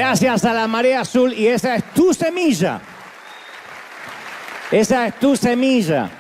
Gracias a la marea azul, y esa es tu semilla. Esa es tu semilla.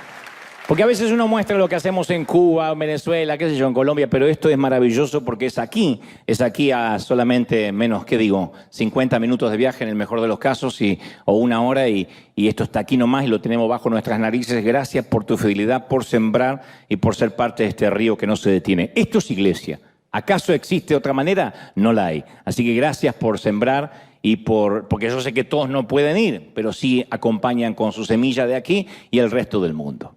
Porque a veces uno muestra lo que hacemos en Cuba, en Venezuela, qué sé yo, en Colombia, pero esto es maravilloso porque es aquí a solamente menos, ¿qué digo? 50 minutos de viaje en el mejor de los casos o una hora y esto está aquí nomás y lo tenemos bajo nuestras narices. Gracias por tu fidelidad, por sembrar y por ser parte de este río que no se detiene. Esto es iglesia. ¿Acaso existe otra manera? No la hay. Así que gracias por sembrar y porque yo sé que todos no pueden ir, pero sí acompañan con su semilla de aquí y el resto del mundo.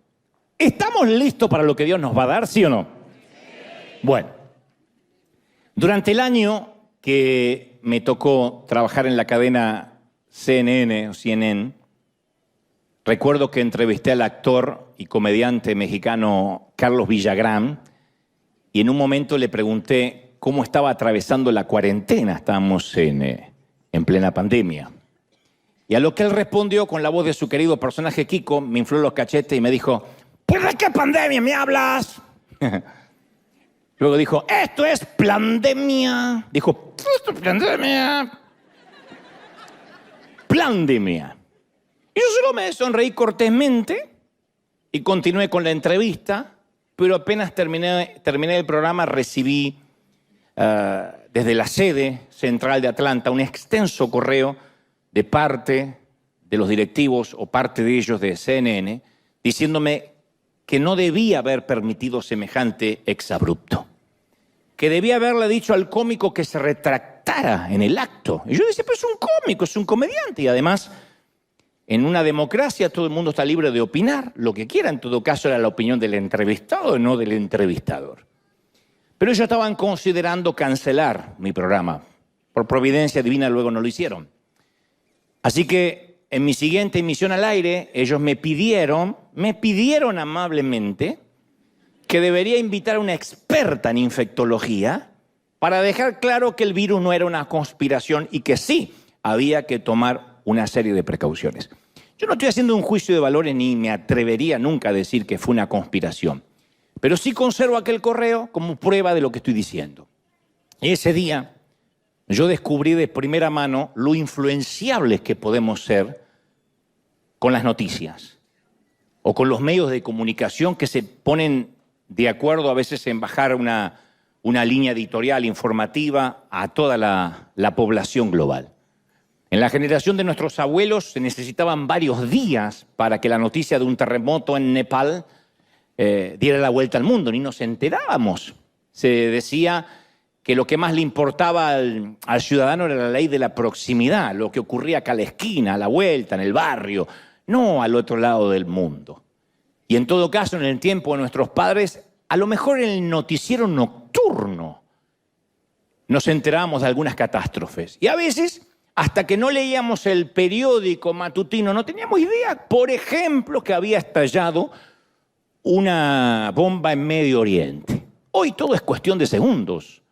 ¿Estamos listos para lo que Dios nos va a dar, sí o no? Bueno, durante el año que me tocó trabajar en la cadena CNN o CNN, recuerdo que entrevisté al actor y comediante mexicano Carlos Villagrán y en un momento le pregunté cómo estaba atravesando la cuarentena. Estábamos en plena pandemia. Y a lo que él respondió con la voz de su querido personaje Kiko, me infló los cachetes y me dijo: ¿pues de qué pandemia me hablas? Luego dijo: esto es plandemia. Dijo: esto es plandemia. Plandemia. Y yo solo me sonreí cortésmente y continué con la entrevista, pero apenas terminé el programa recibí desde la sede central de Atlanta un extenso correo de parte de los directivos o parte de ellos de CNN diciéndome que no debía haber permitido semejante exabrupto, que debía haberle dicho al cómico que se retractara en el acto. Y yo decía: pero es un cómico, es un comediante, y además en una democracia todo el mundo está libre de opinar lo que quiera. En todo caso era la opinión del entrevistado, no del entrevistador. Pero ellos estaban considerando cancelar mi programa. Por providencia divina luego no lo hicieron. Así que en mi siguiente emisión al aire, ellos me pidieron amablemente que debería invitar a una experta en infectología para dejar claro que el virus no era una conspiración y que sí había que tomar una serie de precauciones. Yo no estoy haciendo un juicio de valores ni me atrevería nunca a decir que fue una conspiración, pero sí conservo aquel correo como prueba de lo que estoy diciendo. Y ese día yo descubrí de primera mano lo influenciables que podemos ser con las noticias o con los medios de comunicación que se ponen de acuerdo a veces en bajar una línea editorial informativa a toda la población global. En la generación de nuestros abuelos se necesitaban varios días para que la noticia de un terremoto en Nepal diera la vuelta al mundo, ni nos enterábamos. Se decía que lo que más le importaba al ciudadano era la ley de la proximidad, lo que ocurría acá a la esquina, a la vuelta, en el barrio, no al otro lado del mundo. Y en todo caso, en el tiempo de nuestros padres, a lo mejor en el noticiero nocturno nos enterábamos de algunas catástrofes. Y a veces, hasta que no leíamos el periódico matutino, no teníamos idea, por ejemplo, que había estallado una bomba en Medio Oriente. Hoy todo es cuestión de segundos.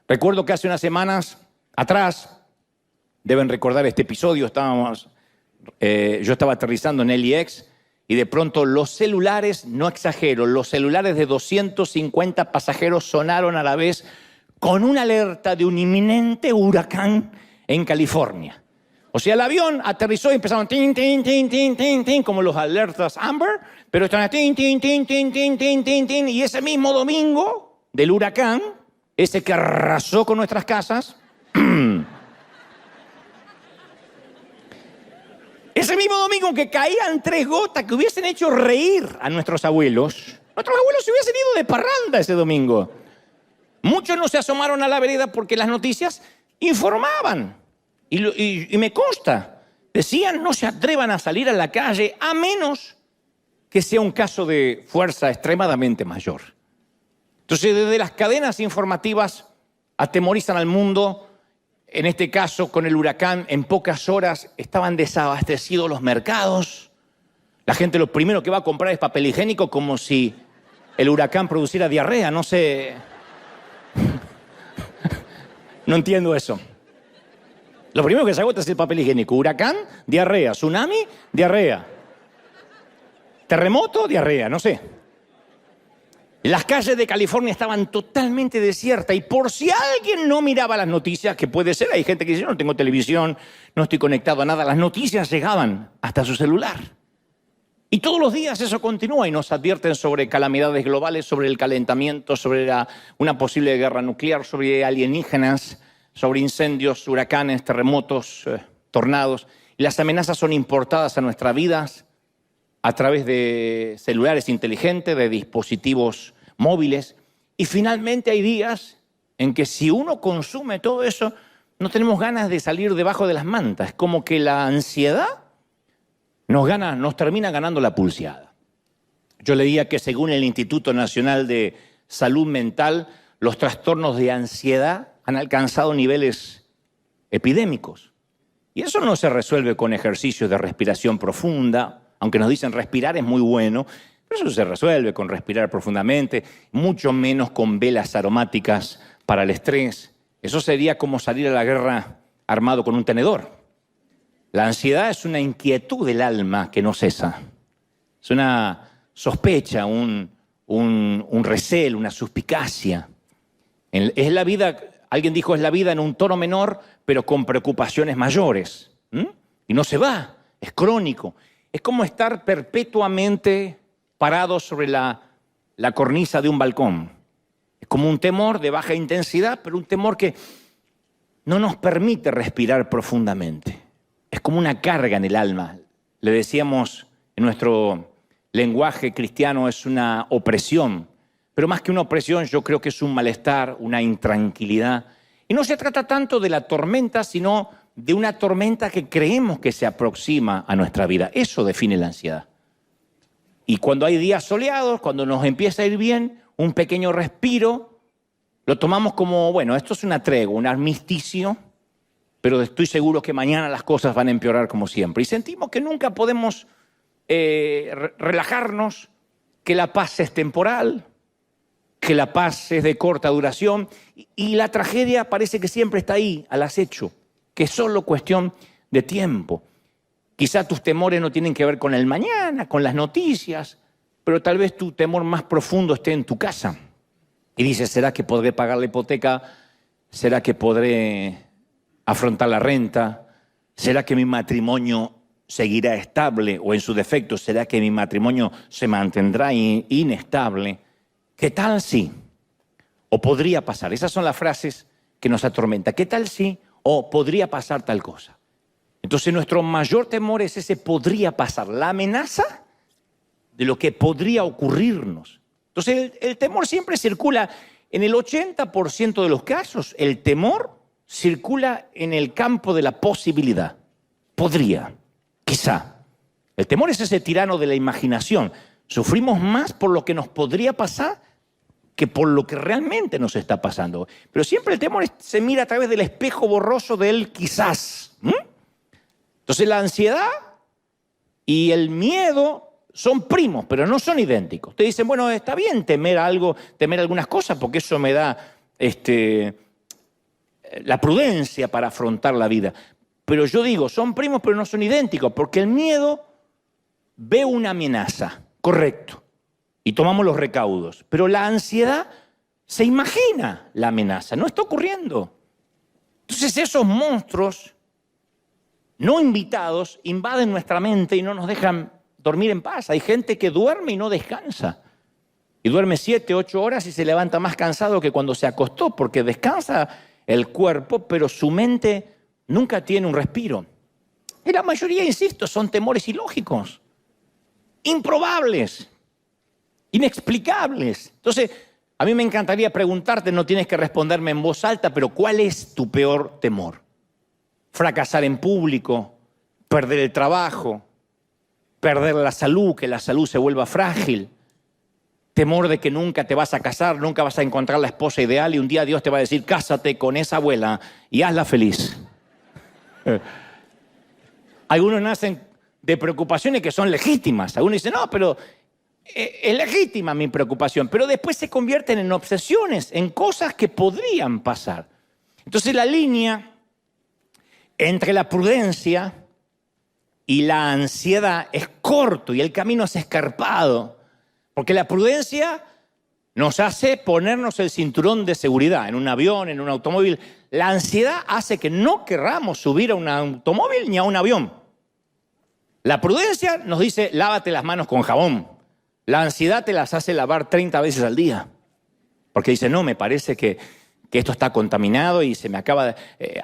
Recuerdo que hace unas semanas atrás, deben recordar este episodio, yo estaba aterrizando en LAX y de pronto los celulares, no exagero, los celulares de 250 pasajeros sonaron a la vez con una alerta de un inminente huracán en California. O sea, el avión aterrizó y empezaron tin, tin, tin, tin, tin, tin, como los alertas Amber, pero estaban tin, tin, tin, tin, tin, tin, tin, tin, y ese mismo domingo del huracán, ese que arrasó con nuestras casas, ese mismo domingo que caían 3 gotas que hubiesen hecho reír a nuestros abuelos se hubiesen ido de parranda ese domingo. Muchos no se asomaron a la vereda porque las noticias informaban. Y me consta, decían: no se atrevan a salir a la calle a menos que sea un caso de fuerza extremadamente mayor. Entonces, desde las cadenas informativas atemorizan al mundo. En este caso, con el huracán, en pocas horas estaban desabastecidos los mercados. La gente lo primero que va a comprar es papel higiénico, como si el huracán produciera diarrea. No sé. No entiendo eso. Lo primero que se agota es el papel higiénico. Huracán, diarrea. Tsunami, diarrea. Terremoto, diarrea. No sé. Las calles de California estaban totalmente desiertas y por si alguien no miraba las noticias, que puede ser, hay gente que dice, yo no tengo televisión, no estoy conectado a nada, las noticias llegaban hasta su celular. Y todos los días eso continúa y nos advierten sobre calamidades globales, sobre el calentamiento, sobre una posible guerra nuclear, sobre alienígenas, sobre incendios, huracanes, terremotos, tornados. Y las amenazas son importadas a nuestras vidas a través de celulares inteligentes, de dispositivos móviles. Y finalmente hay días en que si uno consume todo eso, no tenemos ganas de salir debajo de las mantas. Es como que la ansiedad nos termina ganando la pulseada. Yo leía que según el Instituto Nacional de Salud Mental, los trastornos de ansiedad han alcanzado niveles epidémicos. Y eso no se resuelve con ejercicios de respiración profunda, aunque nos dicen respirar es muy bueno, pero eso se resuelve con respirar profundamente, mucho menos con velas aromáticas para el estrés. Eso sería como salir a la guerra armado con un tenedor. La ansiedad es una inquietud del alma que no cesa. Es una sospecha, un recelo, una suspicacia. Es la vida, alguien dijo, es la vida en un tono menor, pero con preocupaciones mayores. Y no se va, es crónico. Es como estar perpetuamente parado sobre la cornisa de un balcón. Es como un temor de baja intensidad, pero un temor que no nos permite respirar profundamente. Es como una carga en el alma. Le decíamos en nuestro lenguaje cristiano, es una opresión. Pero más que una opresión, yo creo que es un malestar, una intranquilidad. Y no se trata tanto de la tormenta, sino de una tormenta que creemos que se aproxima a nuestra vida. Eso define la ansiedad. Y cuando hay días soleados, cuando nos empieza a ir bien, un pequeño respiro, lo tomamos como, bueno, esto es una tregua, un armisticio, pero estoy seguro que mañana las cosas van a empeorar como siempre. Y sentimos que nunca podemos relajarnos, que la paz es temporal, que la paz es de corta duración y la tragedia parece que siempre está ahí, al acecho, que es solo cuestión de tiempo. Quizá tus temores no tienen que ver con el mañana, con las noticias, pero tal vez tu temor más profundo esté en tu casa. Y dices, ¿será que podré pagar la hipoteca? ¿Será que podré afrontar la renta? ¿Será que mi matrimonio seguirá estable? O en su defecto, ¿será que mi matrimonio se mantendrá inestable? ¿Qué tal si? O podría pasar. Esas son las frases que nos atormentan. ¿Qué tal si? O podría pasar tal cosa. Entonces nuestro mayor temor es ese podría pasar, la amenaza de lo que podría ocurrirnos. Entonces el temor siempre circula, en el 80% de los casos, el temor circula en el campo de la posibilidad. Podría, quizá. El temor es ese tirano de la imaginación. Sufrimos más por lo que nos podría pasar que por lo que realmente nos está pasando. Pero siempre el temor se mira a través del espejo borroso del quizás. Entonces la ansiedad y el miedo son primos, pero no son idénticos. Te dicen, bueno, está bien temer algo, temer algunas cosas, porque eso me da la prudencia para afrontar la vida. Pero yo digo, son primos, pero no son idénticos, porque el miedo ve una amenaza, correcto, y tomamos los recaudos. Pero la ansiedad se imagina la amenaza, no está ocurriendo. Entonces esos monstruos no invitados invaden nuestra mente y no nos dejan dormir en paz. Hay gente que duerme y no descansa. Y duerme 7, 8 horas y se levanta más cansado que cuando se acostó, porque descansa el cuerpo, pero su mente nunca tiene un respiro. Y la mayoría, insisto, son temores ilógicos, improbables, inexplicables. Entonces, a mí me encantaría preguntarte, no tienes que responderme en voz alta, pero ¿cuál es tu peor temor? Fracasar en público, perder el trabajo, perder la salud, que la salud se vuelva frágil, temor de que nunca te vas a casar, nunca vas a encontrar la esposa ideal y un día Dios te va a decir, cásate con esa abuela y hazla feliz. Algunos nacen de preocupaciones que son legítimas. Algunos dicen, no, pero es legítima mi preocupación, pero después se convierten en obsesiones, en cosas que podrían pasar. Entonces la línea entre la prudencia y la ansiedad es corto y el camino es escarpado, porque la prudencia nos hace ponernos el cinturón de seguridad en un avión, en un automóvil. La ansiedad hace que no querramos subir a un automóvil ni a un avión. La prudencia nos dice, lávate las manos con jabón. La ansiedad te las hace lavar 30 veces al día. Porque dice, no, me parece que esto está contaminado y se me acaba de...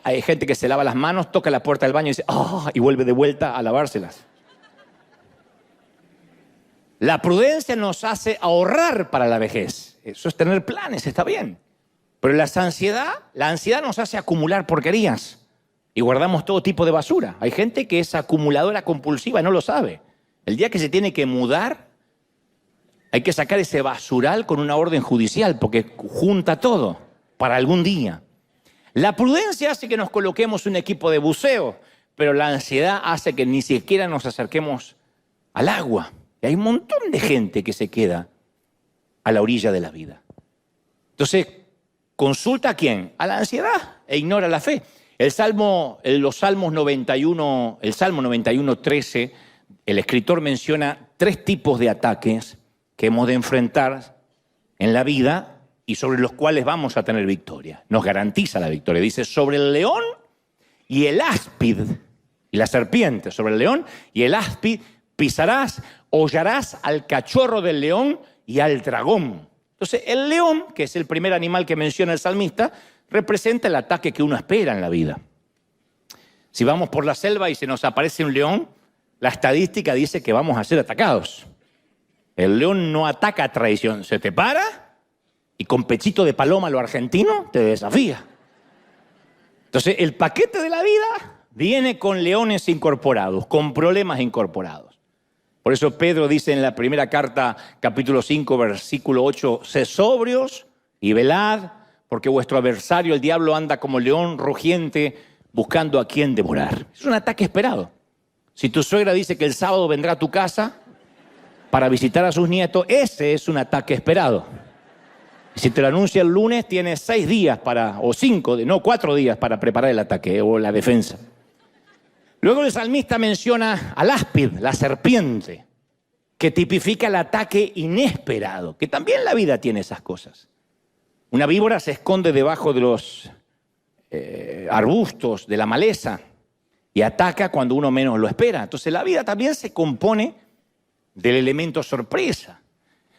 hay gente que se lava las manos, toca la puerta del baño y dice, y vuelve de vuelta a lavárselas. La prudencia nos hace ahorrar para la vejez. Eso es tener planes, está bien. Pero la ansiedad nos hace acumular porquerías y guardamos todo tipo de basura. Hay gente que es acumuladora compulsiva y no lo sabe. El día que se tiene que mudar, hay que sacar ese basural con una orden judicial porque junta todo para algún día. La prudencia hace que nos coloquemos un equipo de buceo, pero la ansiedad hace que ni siquiera nos acerquemos al agua. Y hay un montón de gente que se queda a la orilla de la vida. Entonces, ¿consulta a quién? A la ansiedad e ignora la fe. El Salmo 91:13, el escritor menciona 3 tipos de ataques que hemos de enfrentar en la vida y sobre los cuales vamos a tener victoria. Nos garantiza la victoria. Dice, sobre el león y el áspid, y la serpiente, sobre el león y el áspid pisarás, hollarás al cachorro del león y al dragón. Entonces, el león, que es el primer animal que menciona el salmista, representa el ataque que uno espera en la vida. Si vamos por la selva y se nos aparece un león, la estadística dice que vamos a ser atacados. El león no ataca a traición, se te para y con pechito de paloma a lo argentino te desafía. Entonces, el paquete de la vida viene con leones incorporados, con problemas incorporados. Por eso Pedro dice en la primera carta, capítulo 5, versículo 8, sed sobrios y velad, porque vuestro adversario, el diablo, anda como león rugiente buscando a quien devorar. Es un ataque esperado. Si tu suegra dice que el sábado vendrá a tu casa para visitar a sus nietos, ese es un ataque esperado. Si te lo anuncia el lunes, tienes 6 días o 4 días para preparar el ataque o la defensa. Luego el salmista menciona al áspid, la serpiente, que tipifica el ataque inesperado, que también la vida tiene esas cosas. Una víbora se esconde debajo de los arbustos, de la maleza, y ataca cuando uno menos lo espera. Entonces la vida también se compone del elemento sorpresa.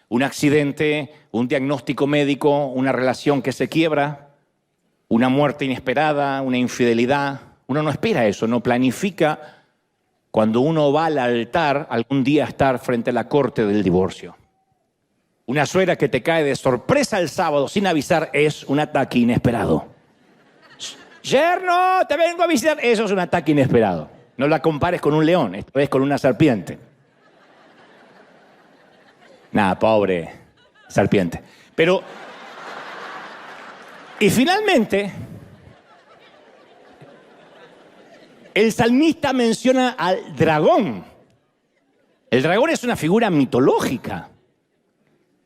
Un accidente, un diagnóstico médico, una relación que se quiebra, una muerte inesperada, una infidelidad. Uno no espera eso, no planifica cuando uno va al altar algún día estar frente a la corte del divorcio. Una suegra que te cae de sorpresa el sábado sin avisar es un ataque inesperado. Yerno, te vengo a visitar. Eso es un ataque inesperado. No la compares con un león, esta vez con una serpiente. Nada, pobre serpiente. Pero, y finalmente, el salmista menciona al dragón. El dragón es una figura mitológica.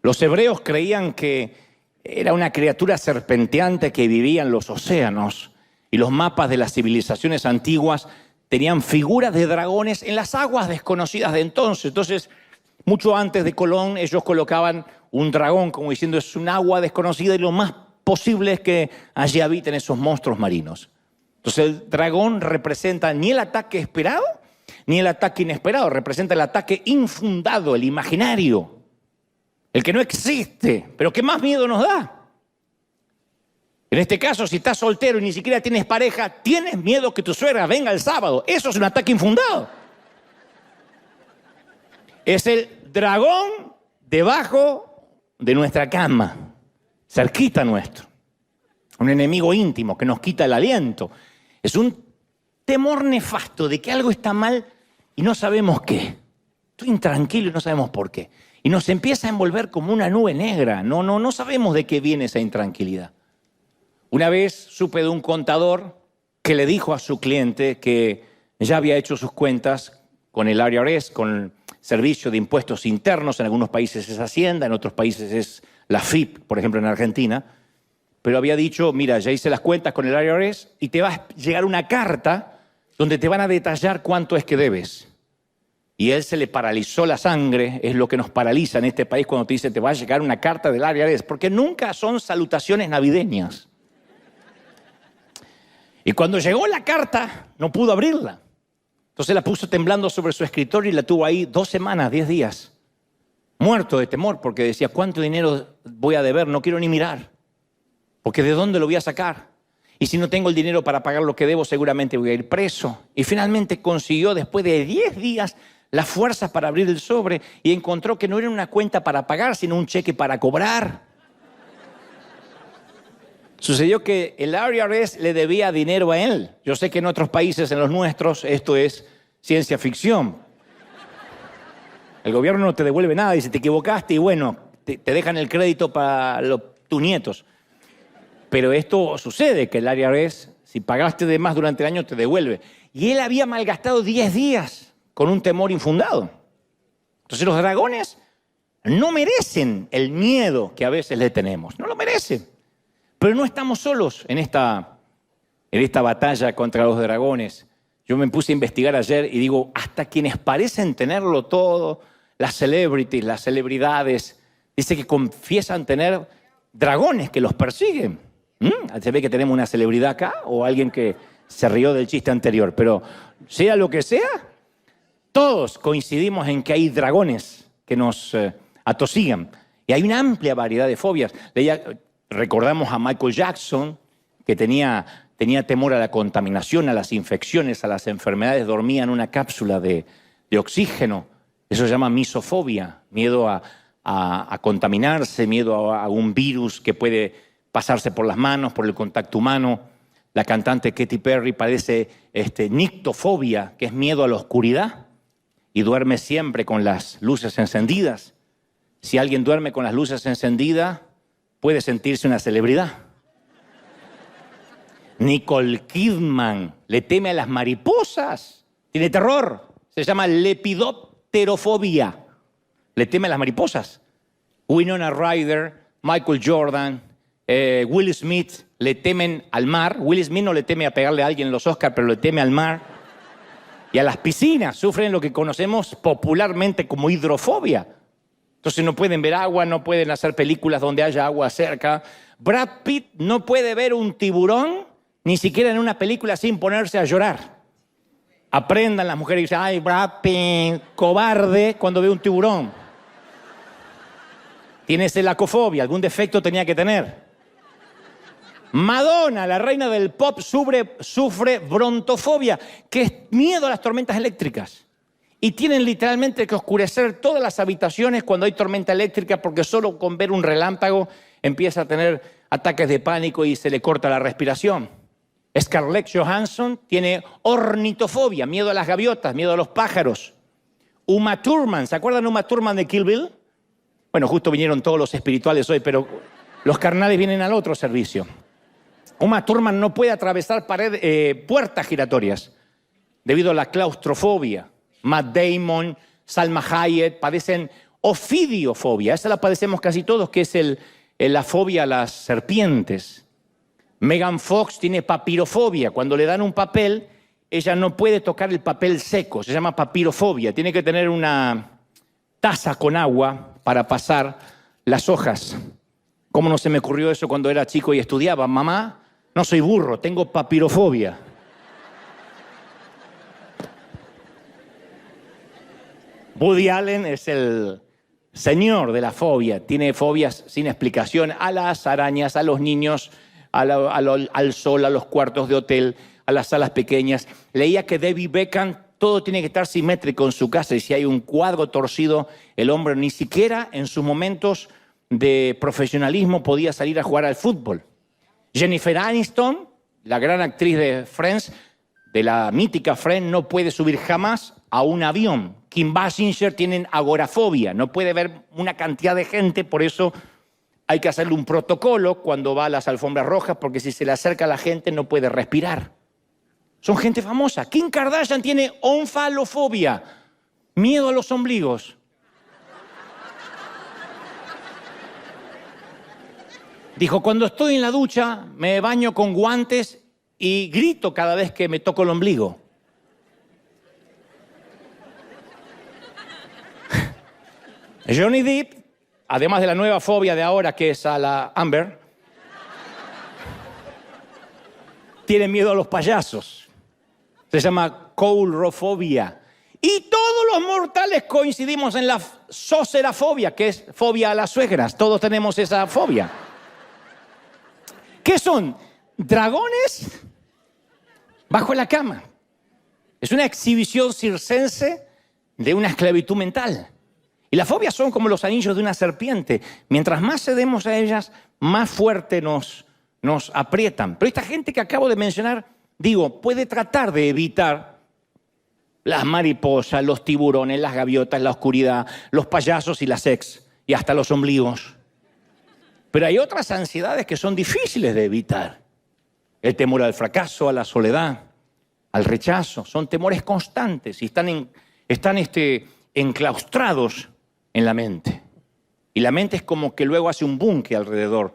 Los hebreos creían que era una criatura serpenteante que vivía en los océanos y los mapas de las civilizaciones antiguas tenían figuras de dragones en las aguas desconocidas de entonces. Entonces, mucho antes de Colón, ellos colocaban un dragón como diciendo es un agua desconocida y lo más posible es que allí habiten esos monstruos marinos. Entonces el dragón representa ni el ataque esperado ni el ataque inesperado, representa el ataque infundado, el imaginario, el que no existe, pero que más miedo nos da. En este caso, si estás soltero y ni siquiera tienes pareja, tienes miedo que tu suegra venga el sábado. Eso es un ataque infundado. Es el dragón debajo de nuestra cama, cerquita nuestro. Un enemigo íntimo que nos quita el aliento. Es un temor nefasto de que algo está mal y no sabemos qué. Estoy intranquilo y no sabemos por qué. Y nos empieza a envolver como una nube negra. No sabemos de qué viene esa intranquilidad. Una vez supe de un contador que le dijo a su cliente que ya había hecho sus cuentas con el IRS, con el Servicio de Impuestos Internos. En algunos países es Hacienda, en otros países es la FIP, por ejemplo en Argentina. Pero había dicho, mira, ya hice las cuentas con el IRS y te va a llegar una carta donde te van a detallar cuánto es que debes. y él se le paralizó la sangre. Es lo que nos paraliza en este país cuando te dice te va a llegar una carta del IRS, porque nunca son salutaciones navideñas. Y cuando llegó la carta, no pudo abrirla. Entonces la puso temblando sobre su escritorio y la tuvo ahí 2 semanas, 10 días. Muerto de temor porque decía, ¿cuánto dinero voy a deber? No quiero ni mirar. Porque ¿de dónde lo voy a sacar? Y si no tengo el dinero para pagar lo que debo, seguramente voy a ir preso. Y finalmente consiguió, después de 10 días, las fuerzas para abrir el sobre y encontró que no era una cuenta para pagar, sino un cheque para cobrar. Sucedió que el IRS le debía dinero a él. Yo sé que en otros países, en los nuestros, esto es ciencia ficción. El gobierno no te devuelve nada, dice, te equivocaste y bueno, te dejan el crédito para tus nietos. Pero esto sucede, que el IRS, si pagaste de más durante el año, te devuelve. Y él había malgastado 10 días con un temor infundado. Entonces los dragones no merecen el miedo que a veces le tenemos. No lo merecen. Pero no estamos solos en esta batalla contra los dragones. Yo me puse a investigar ayer y digo, hasta quienes parecen tenerlo todo, las celebrities, las celebridades, dice que confiesan tener dragones que los persiguen. Se ve que tenemos una celebridad acá o alguien que se rió del chiste anterior, pero sea lo que sea, todos coincidimos en que hay dragones que nos atosigan. Y hay una amplia variedad de fobias. Recordamos a Michael Jackson, que tenía temor a la contaminación, a las infecciones, a las enfermedades, dormía en una cápsula de oxígeno. Eso se llama misofobia, miedo a contaminarse, miedo a un virus que puede pasarse por las manos, por el contacto humano. La cantante Katy Perry padece nictofobia, que es miedo a la oscuridad, y duerme siempre con las luces encendidas. Si alguien duerme con las luces encendidas, puede sentirse una celebridad. Nicole Kidman le teme a las mariposas. Tiene terror. Se llama lepidopterofobia. Le teme a las mariposas. Winona Ryder, Michael Jordan, Will Smith le temen al mar. Will Smith no le teme a pegarle a alguien en los Oscars, pero le teme al mar. Y a las piscinas. Sufren lo que conocemos popularmente como hidrofobia. Entonces no pueden ver agua, no pueden hacer películas donde haya agua cerca. Brad Pitt no puede ver un tiburón, ni siquiera en una película, sin ponerse a llorar. Aprendan las mujeres y dicen, ay, Brad Pitt, cobarde, cuando ve un tiburón. Tiene celacofobia, algún defecto tenía que tener. Madonna, la reina del pop, sufre brontofobia, que es miedo a las tormentas eléctricas. Y tienen literalmente que oscurecer todas las habitaciones cuando hay tormenta eléctrica porque solo con ver un relámpago empieza a tener ataques de pánico y se le corta la respiración. Scarlett Johansson tiene ornitofobia, miedo a las gaviotas, miedo a los pájaros. Uma Thurman, ¿se acuerdan de Uma Thurman de Kill Bill? Bueno, justo vinieron todos los espirituales hoy, pero los carnales vienen al otro servicio. Uma Thurman no puede atravesar puertas giratorias debido a la claustrofobia. Matt Damon, Salma Hayek padecen ofidiofobia. Esa la padecemos casi todos, que es la fobia a las serpientes. Megan Fox tiene papirofobia. Cuando le dan un papel, ella no puede tocar el papel seco. Se llama papirofobia. Tiene que tener una taza con agua para pasar las hojas. ¿Cómo no se me ocurrió eso cuando era chico y estudiaba? Mamá, no soy burro, tengo papirofobia. Woody Allen es el señor de la fobia. Tiene fobias sin explicación a las arañas, a los niños, al sol, a los cuartos de hotel, a las salas pequeñas. Leía que David Beckham, todo tiene que estar simétrico en su casa y si hay un cuadro torcido, el hombre ni siquiera en sus momentos de profesionalismo podía salir a jugar al fútbol. Jennifer Aniston, la gran actriz de Friends, de la mítica Friends, no puede subir jamás a un avión. Kim Basinger tiene agorafobia, no puede ver una cantidad de gente, por eso hay que hacerle un protocolo cuando va a las alfombras rojas, porque si se le acerca a la gente no puede respirar. Son gente famosa. Kim Kardashian tiene onfalofobia, miedo a los ombligos. Dijo, cuando estoy en la ducha me baño con guantes y grito cada vez que me toco el ombligo. Johnny Depp, además de la nueva fobia de ahora que es a la Amber, tiene miedo a los payasos. Se llama coulrofobia. Y todos los mortales coincidimos en la socerafobia, que es fobia a las suegras. Todos tenemos esa fobia. ¿Qué son? Dragones bajo la cama. Es una exhibición circense de una esclavitud mental. Y las fobias son como los anillos de una serpiente. Mientras más cedemos a ellas, más fuerte nos aprietan. Pero esta gente que acabo de mencionar, puede tratar de evitar las mariposas, los tiburones, las gaviotas, la oscuridad, los payasos y las ex, y hasta los ombligos. Pero hay otras ansiedades que son difíciles de evitar. El temor al fracaso, a la soledad, al rechazo. Son temores constantes y están enclaustrados en la mente. Y la mente es como que luego hace un búnker alrededor,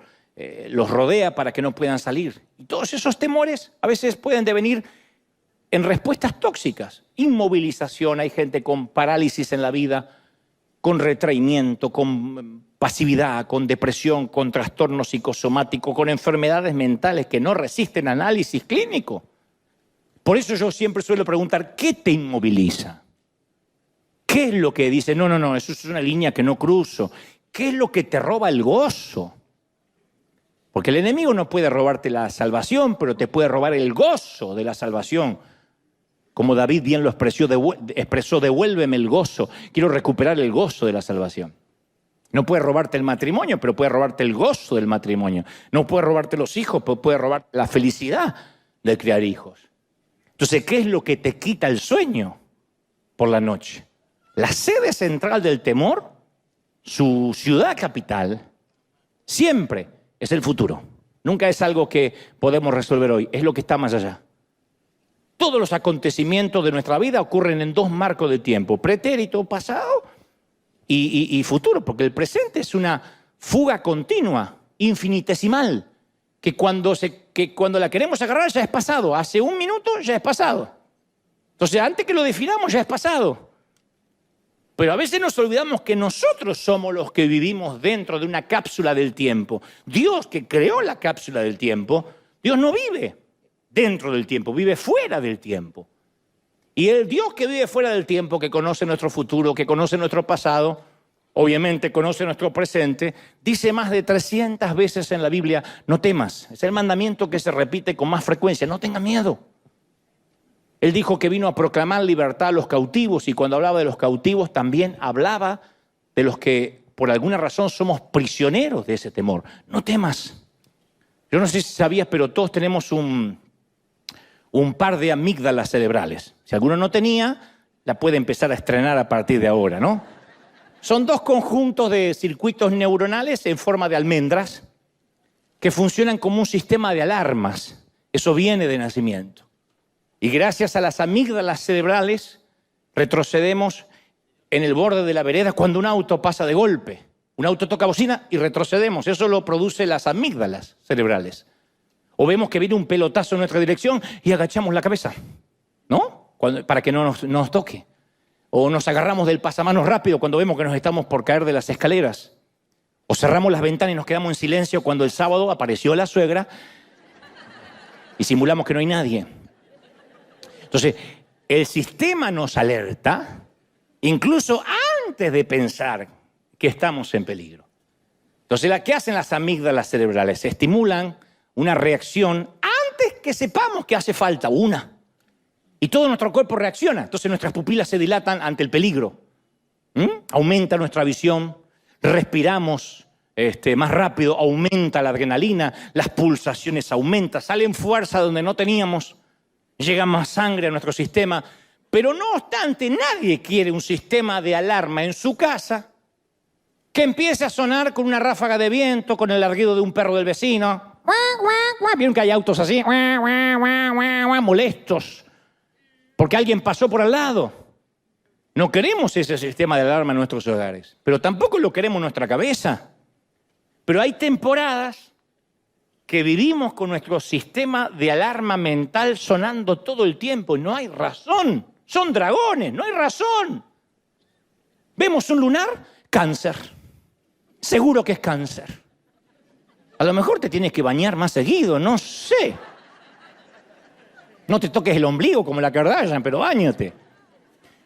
los rodea para que no puedan salir. Y todos esos temores a veces pueden devenir en respuestas tóxicas. Inmovilización, hay gente con parálisis en la vida, con retraimiento, con pasividad, con depresión, con trastorno psicosomático, con enfermedades mentales que no resisten análisis clínico. Por eso yo siempre suelo preguntar, ¿qué te inmoviliza? ¿Qué es lo que dice? No, eso es una línea que no cruzo. ¿Qué es lo que te roba el gozo? Porque el enemigo no puede robarte la salvación, pero te puede robar el gozo de la salvación. Como David bien lo expresó, devuélveme el gozo. Quiero recuperar el gozo de la salvación. No puede robarte el matrimonio, pero puede robarte el gozo del matrimonio. No puede robarte los hijos, pero puede robar la felicidad de criar hijos. Entonces, ¿qué es lo que te quita el sueño por la noche? La sede central del temor, su ciudad capital, siempre es el futuro. Nunca es algo que podemos resolver hoy, es lo que está más allá. Todos los acontecimientos de nuestra vida ocurren en dos marcos de tiempo, pretérito, pasado y futuro, porque el presente es una fuga continua, infinitesimal, que cuando la queremos agarrar ya es pasado, hace un minuto ya es pasado. Entonces, antes que lo definamos ya es pasado. Pero a veces nos olvidamos que nosotros somos los que vivimos dentro de una cápsula del tiempo. Dios, que creó la cápsula del tiempo, Dios no vive dentro del tiempo, vive fuera del tiempo. Y el Dios que vive fuera del tiempo, que conoce nuestro futuro, que conoce nuestro pasado, obviamente conoce nuestro presente, dice más de 300 veces en la Biblia, no temas. Es el mandamiento que se repite con más frecuencia, no tenga miedo. Él dijo que vino a proclamar libertad a los cautivos y cuando hablaba de los cautivos también hablaba de los que por alguna razón somos prisioneros de ese temor. No temas. Yo no sé si sabías, pero todos tenemos un par de amígdalas cerebrales. Si alguno no tenía, la puede empezar a estrenar a partir de ahora, ¿no? Son dos conjuntos de circuitos neuronales en forma de almendras que funcionan como un sistema de alarmas. Eso viene de nacimiento. Y gracias a las amígdalas cerebrales retrocedemos en el borde de la vereda cuando un auto pasa de golpe. Un auto toca bocina y retrocedemos. Eso lo produce las amígdalas cerebrales. O vemos que viene un pelotazo en nuestra dirección y agachamos la cabeza, ¿no? Para que no nos toque. O nos agarramos del pasamanos rápido cuando vemos que nos estamos por caer de las escaleras. O cerramos las ventanas y nos quedamos en silencio cuando el sábado apareció la suegra y simulamos que no hay nadie. Entonces, el sistema nos alerta incluso antes de pensar que estamos en peligro. Entonces, ¿qué hacen las amígdalas cerebrales? Estimulan una reacción antes que sepamos que hace falta una. Y todo nuestro cuerpo reacciona. Entonces, nuestras pupilas se dilatan ante el peligro. Aumenta nuestra visión, respiramos más rápido, aumenta la adrenalina, las pulsaciones aumentan, salen fuerza donde no teníamos. Llega más sangre a nuestro sistema, pero no obstante, nadie quiere un sistema de alarma en su casa que empiece a sonar con una ráfaga de viento, con el ladrido de un perro del vecino. Vieron que hay autos así, molestos, porque alguien pasó por al lado. No queremos ese sistema de alarma en nuestros hogares, pero tampoco lo queremos en nuestra cabeza. Pero hay temporadas que vivimos con nuestro sistema de alarma mental sonando todo el tiempo y no hay razón. Son dragones, no hay razón. Vemos un lunar, Cáncer. Seguro que es cáncer. A lo mejor te tienes que bañar más seguido, no sé. No te toques el ombligo como la Kardashian, pero báñate.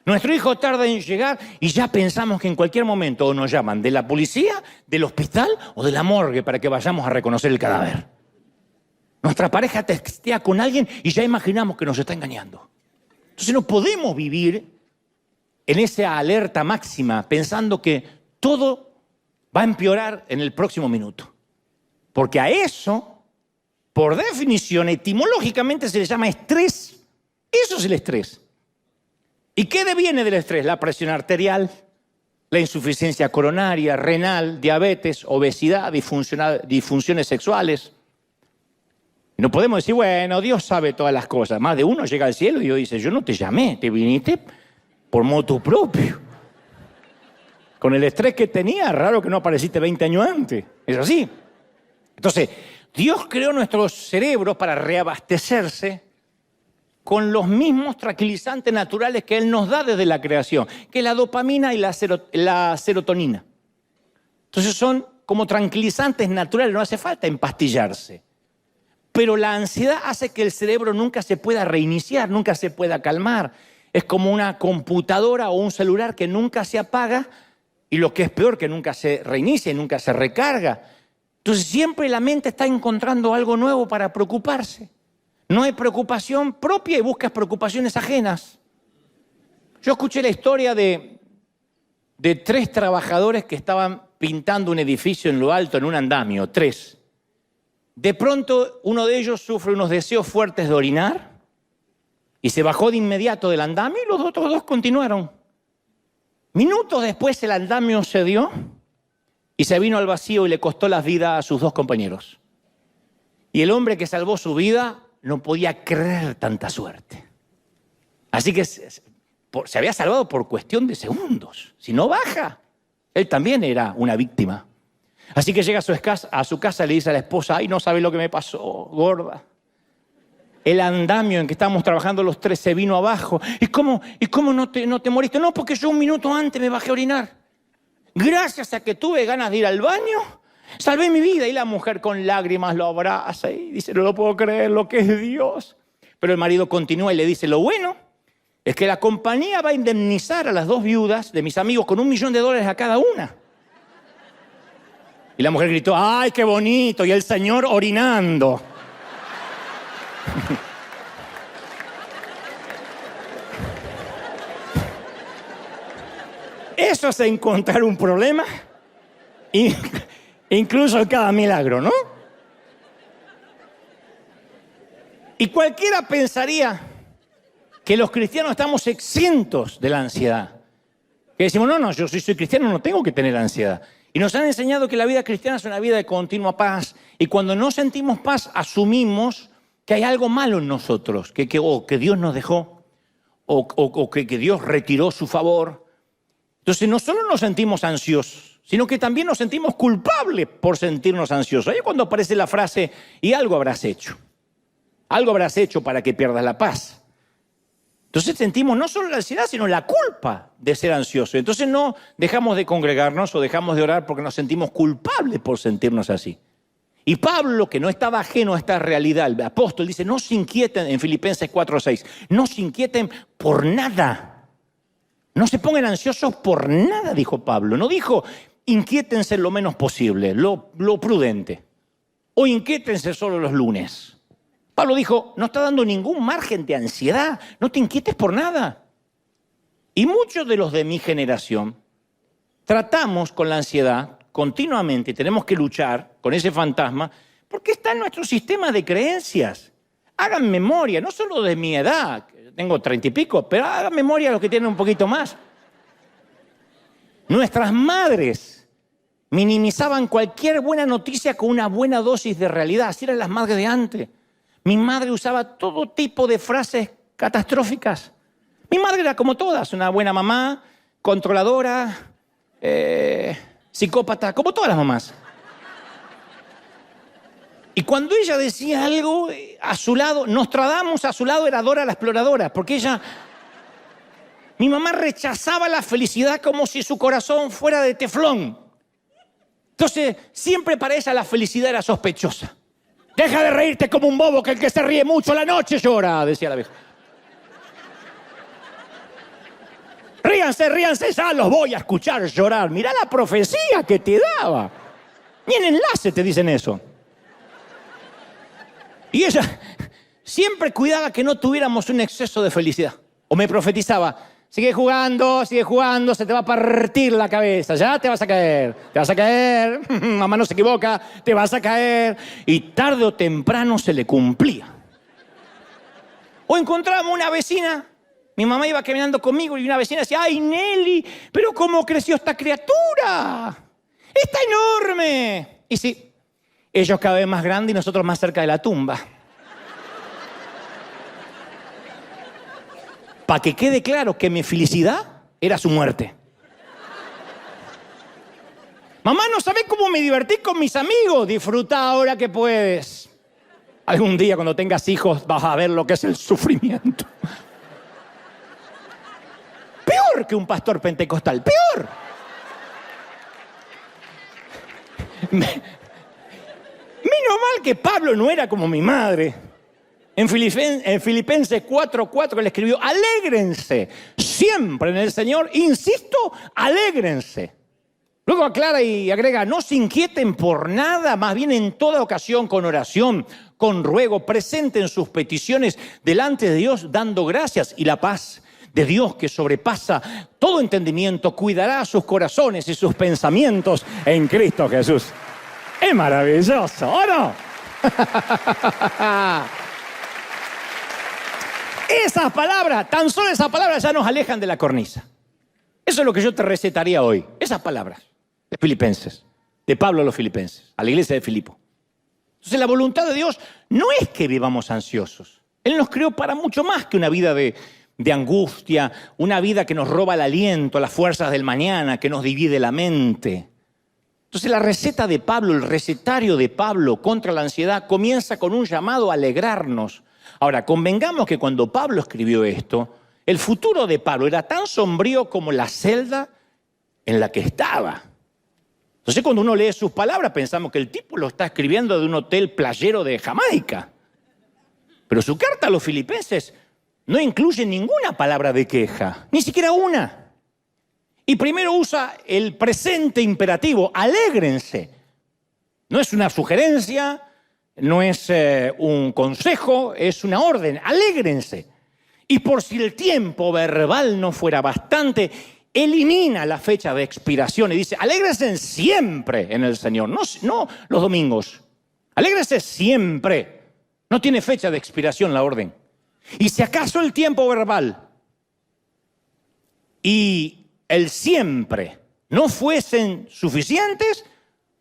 Nuestro hijo tarda en llegar y ya pensamos que en cualquier momento o nos llaman de la policía, del hospital o de la morgue para que vayamos a reconocer el cadáver. Nuestra pareja textea con alguien y ya imaginamos que nos está engañando. Entonces no podemos vivir en esa alerta máxima pensando que todo va a empeorar en el próximo minuto. Porque a eso, por definición, etimológicamente se le llama estrés. Eso es el estrés. ¿Y qué deviene del estrés? La presión arterial, la insuficiencia coronaria, renal, diabetes, obesidad, disfunciones sexuales. Y no podemos decir, bueno, Dios sabe todas las cosas. Más de uno llega al cielo y Dios dice, yo no te llamé, te viniste por motu propio. Con el estrés que tenía, raro que no apareciste 20 años antes. Es así. Entonces, Dios creó nuestros cerebros para reabastecerse con los mismos tranquilizantes naturales que Él nos da desde la creación, que es la dopamina y la serotonina. Entonces son como tranquilizantes naturales, no hace falta empastillarse. Pero la ansiedad hace que el cerebro nunca se pueda reiniciar, nunca se pueda calmar. Es como una computadora o un celular que nunca se apaga y lo que es peor, que nunca se reinicia y nunca se recarga. Entonces siempre la mente está encontrando algo nuevo para preocuparse. No hay preocupación propia y buscas preocupaciones ajenas. Yo escuché la historia de 3 trabajadores que estaban pintando un edificio en lo alto, en un andamio, 3. De pronto uno de ellos sufre unos deseos fuertes de orinar y se bajó de inmediato del andamio y los otros 2 continuaron. Minutos después el andamio cedió y se vino al vacío y le costó la vida a sus 2 compañeros. Y el hombre que salvó su vida no podía creer tanta suerte. Así que se había salvado por cuestión de segundos. Si no baja, él también era una víctima. Así que llega a su casa y le dice a la esposa, ay, no sabe lo que me pasó, gorda. El andamio en que estábamos trabajando los 3 se vino abajo. ¿Y cómo no te moriste? No, porque yo un minuto antes me bajé a orinar. Gracias a que tuve ganas de ir al baño, salvé mi vida. Y la mujer con lágrimas lo abraza y dice, no lo puedo creer, lo que es Dios. Pero el marido continúa y le dice, lo bueno es que la compañía va a indemnizar a las 2 viudas de mis amigos con $1 millón a cada una. Y la mujer gritó, ¡ay, qué bonito! Y el señor orinando. Eso es encontrar un problema, incluso en cada milagro, ¿no? Y cualquiera pensaría que los cristianos estamos exentos de la ansiedad. Que decimos, no, yo soy cristiano, no tengo que tener ansiedad. Y nos han enseñado que la vida cristiana es una vida de continua paz. Y cuando no sentimos paz, asumimos que hay algo malo en nosotros, que Dios nos dejó, o que Dios retiró su favor. Entonces no solo nos sentimos ansiosos, sino que también nos sentimos culpables por sentirnos ansiosos. Ahí es cuando aparece la frase, y algo habrás hecho. Algo habrás hecho para que pierdas la paz. Entonces sentimos no solo la ansiedad, sino la culpa de ser ansiosos. Entonces no dejamos de congregarnos o dejamos de orar porque nos sentimos culpables por sentirnos así. Y Pablo, que no estaba ajeno a esta realidad, el apóstol dice, no se inquieten, en Filipenses 4:6, no se inquieten por nada. No se pongan ansiosos por nada, dijo Pablo. No dijo, inquiétense lo menos posible, lo prudente. O inquiétense solo los lunes. Pablo dijo, no está dando ningún margen de ansiedad, no te inquietes por nada. Y muchos de los de mi generación tratamos con la ansiedad continuamente, tenemos que luchar con ese fantasma, porque está en nuestro sistema de creencias. Hagan memoria, no solo de mi edad, tengo 30 y pico, pero hagan memoria a los que tienen un poquito más. Nuestras madres minimizaban cualquier buena noticia con una buena dosis de realidad, así eran las madres de antes. Mi madre usaba todo tipo de frases catastróficas. Mi madre era como todas, una buena mamá, controladora, psicópata, como todas las mamás. Y cuando ella decía algo, a su lado, Nostradamus a su lado era Dora la exploradora, porque ella Mi mamá rechazaba la felicidad como si su corazón fuera de teflón. Entonces, siempre para ella la felicidad era sospechosa. Deja de reírte como un bobo, que el que se ríe mucho a la noche llora, decía la vieja. Ríanse, ríanse, ya los voy a escuchar llorar. Mirá la profecía que te daba. Ni en enlace te dicen eso. Y ella siempre cuidaba que no tuviéramos un exceso de felicidad. O me profetizaba, sigue jugando, se te va a partir la cabeza, ya te vas a caer, mamá no se equivoca, te vas a caer. Y tarde o temprano se le cumplía. O encontrábamos una vecina. Mi mamá iba caminando conmigo y una vecina decía, ¡ay, Nelly! ¿Pero cómo creció esta criatura? ¡Está enorme! Y sí, ellos cada vez más grandes y nosotros más cerca de la tumba. Para que quede claro que mi felicidad era su muerte. Mamá, ¿no sabés cómo me divertí con mis amigos? Disfruta ahora que puedes. Algún día cuando tengas hijos vas a ver lo que es el sufrimiento. Peor que un pastor pentecostal, peor. Menos mal que Pablo no era como mi madre. En Filipenses 4:4 le escribió, alégrense siempre en el Señor, insisto, alégrense. Luego aclara y agrega, no se inquieten por nada, más bien en toda ocasión con oración, con ruego, presenten sus peticiones delante de Dios dando gracias, y la paz de Dios que sobrepasa todo entendimiento cuidará sus corazones y sus pensamientos en Cristo Jesús. Es maravilloso, ¿o no? Esas palabras, tan solo esas palabras ya nos alejan de la cornisa. Eso es lo que yo te recetaría hoy. Esas palabras de Filipenses, de Pablo a los filipenses, a la iglesia de Filipo. Entonces la voluntad de Dios no es que vivamos ansiosos. Él nos creó para mucho más que una vida de angustia, una vida que nos roba el aliento, las fuerzas del mañana, que nos divide la mente. Entonces la receta de Pablo, el recetario de Pablo contra la ansiedad comienza con un llamado a alegrarnos. Ahora, convengamos que cuando Pablo escribió esto, el futuro de Pablo era tan sombrío como la celda en la que estaba. Entonces cuando uno lee sus palabras pensamos que el tipo lo está escribiendo de un hotel playero de Jamaica. Pero su carta a los filipenses no incluye ninguna palabra de queja, ni siquiera una. Y primero usa el presente imperativo, alégrense. No es una sugerencia, no es un consejo, es una orden, alégrense. Y por si el tiempo verbal no fuera bastante, elimina la fecha de expiración y dice, alégrense siempre en el Señor, no los domingos. Alégrense siempre. No tiene fecha de expiración la orden. Y si acaso el tiempo verbal y el siempre no fuesen suficientes,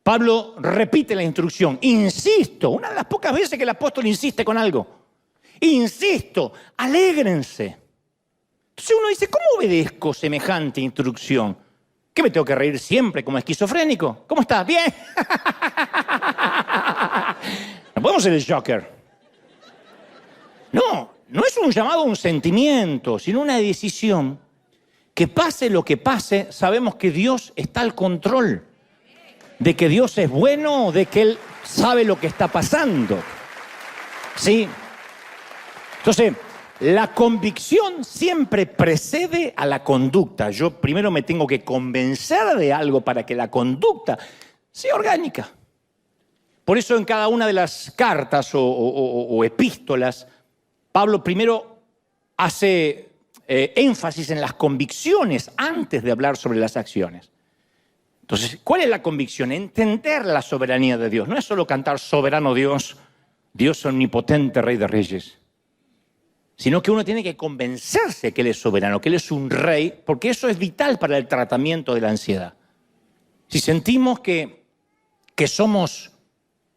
Pablo repite la instrucción. Insisto, una de las pocas veces que el apóstol insiste con algo. Insisto, alégrense. Entonces uno dice, ¿cómo obedezco semejante instrucción? ¿Qué me tengo que reír siempre como esquizofrénico? ¿Cómo estás? ¿Bien? No podemos ser el Joker. No es un llamado a un sentimiento, sino una decisión. Que pase lo que pase, sabemos que Dios está al control. De que Dios es bueno, de que Él sabe lo que está pasando. ¿Sí? Entonces, la convicción siempre precede a la conducta. Yo primero me tengo que convencer de algo para que la conducta sea orgánica. Por eso en cada una de las cartas o epístolas, Pablo primero hace énfasis en las convicciones antes de hablar sobre las acciones. Entonces, ¿cuál es la convicción? Entender la soberanía de Dios. No es solo cantar soberano Dios, Dios omnipotente, Rey de Reyes. Sino que uno tiene que convencerse que Él es soberano, que Él es un rey, porque eso es vital para el tratamiento de la ansiedad. Si sentimos que somos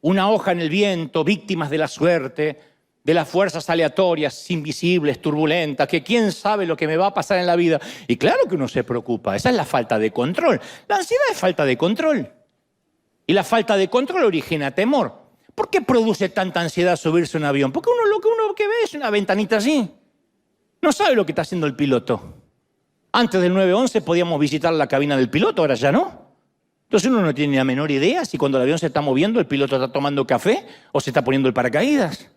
una hoja en el viento, víctimas de la suerte, de las fuerzas aleatorias, invisibles, turbulentas, que quién sabe lo que me va a pasar en la vida. Y claro que uno se preocupa, esa es la falta de control. La ansiedad es falta de control. Y la falta de control origina temor. ¿Por qué produce tanta ansiedad subirse a un avión? Porque lo que uno ve es una ventanita así. No sabe lo que está haciendo el piloto. Antes del 911 podíamos visitar la cabina del piloto, ahora ya no. Entonces uno no tiene ni la menor idea si cuando el avión se está moviendo el piloto está tomando café o se está poniendo el paracaídas.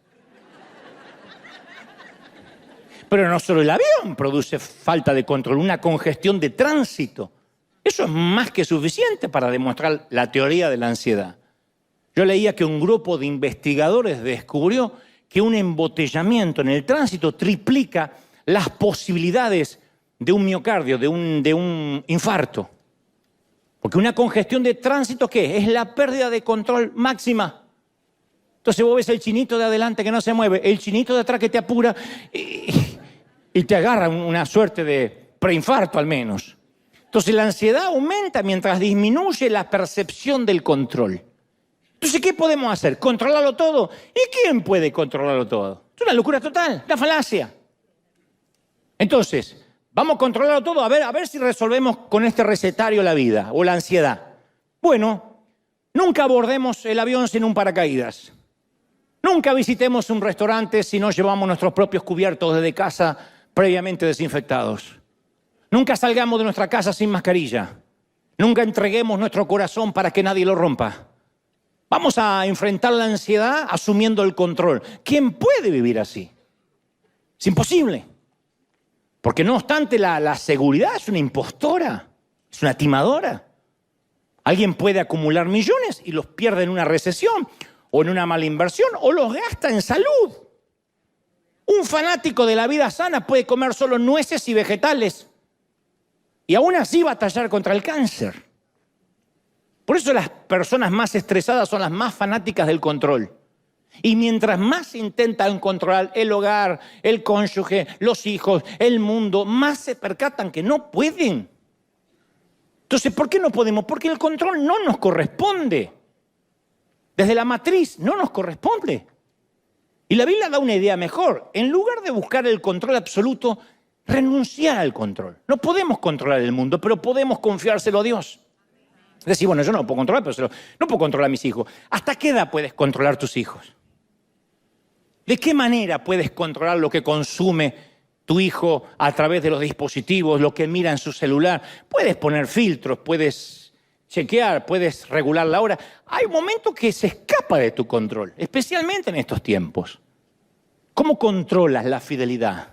Pero no solo el avión produce falta de control, una congestión de tránsito. Eso es más que suficiente para demostrar la teoría de la ansiedad. Yo leía que un grupo de investigadores descubrió que un embotellamiento en el tránsito triplica las posibilidades de un miocardio, de un infarto. Porque una congestión de tránsito, ¿qué? Es la pérdida de control máxima. Entonces vos ves el chinito de adelante que no se mueve, el chinito de atrás que te apura y te agarra una suerte de preinfarto al menos. Entonces la ansiedad aumenta mientras disminuye la percepción del control. Entonces, ¿qué podemos hacer? ¿Controlarlo todo? ¿Y quién puede controlarlo todo? Es una locura total, una falacia. Entonces, vamos a controlarlo todo, a ver si resolvemos con este recetario la vida o la ansiedad. Bueno, nunca abordemos el avión sin un paracaídas. Nunca visitemos un restaurante si no llevamos nuestros propios cubiertos desde casa previamente desinfectados. Nunca salgamos de nuestra casa sin mascarilla. Nunca entreguemos nuestro corazón para que nadie lo rompa. Vamos a enfrentar la ansiedad asumiendo el control. ¿Quién puede vivir así? Es imposible. Porque no obstante, la seguridad es una impostora, es una timadora. Alguien puede acumular millones y los pierde en una recesión o en una mala inversión o los gasta en salud. Un fanático de la vida sana puede comer solo nueces y vegetales y aún así batallar contra el cáncer. Por eso las personas más estresadas son las más fanáticas del control. Y mientras más intentan controlar el hogar, el cónyuge, los hijos, el mundo, más se percatan que no pueden. Entonces, ¿por qué no podemos? Porque el control no nos corresponde. Desde la matriz no nos corresponde. Y la Biblia da una idea mejor. En lugar de buscar el control absoluto, renunciar al control. No podemos controlar el mundo, pero podemos confiárselo a Dios. Es decir, bueno, yo no lo puedo controlar, pero no puedo controlar a mis hijos. ¿Hasta qué edad puedes controlar tus hijos? ¿De qué manera puedes controlar lo que consume tu hijo a través de los dispositivos, lo que mira en su celular? Puedes poner filtros, puedes chequear, puedes regular la hora. Hay un momento que se escapa de tu control, especialmente en estos tiempos. ¿Cómo controlas la fidelidad?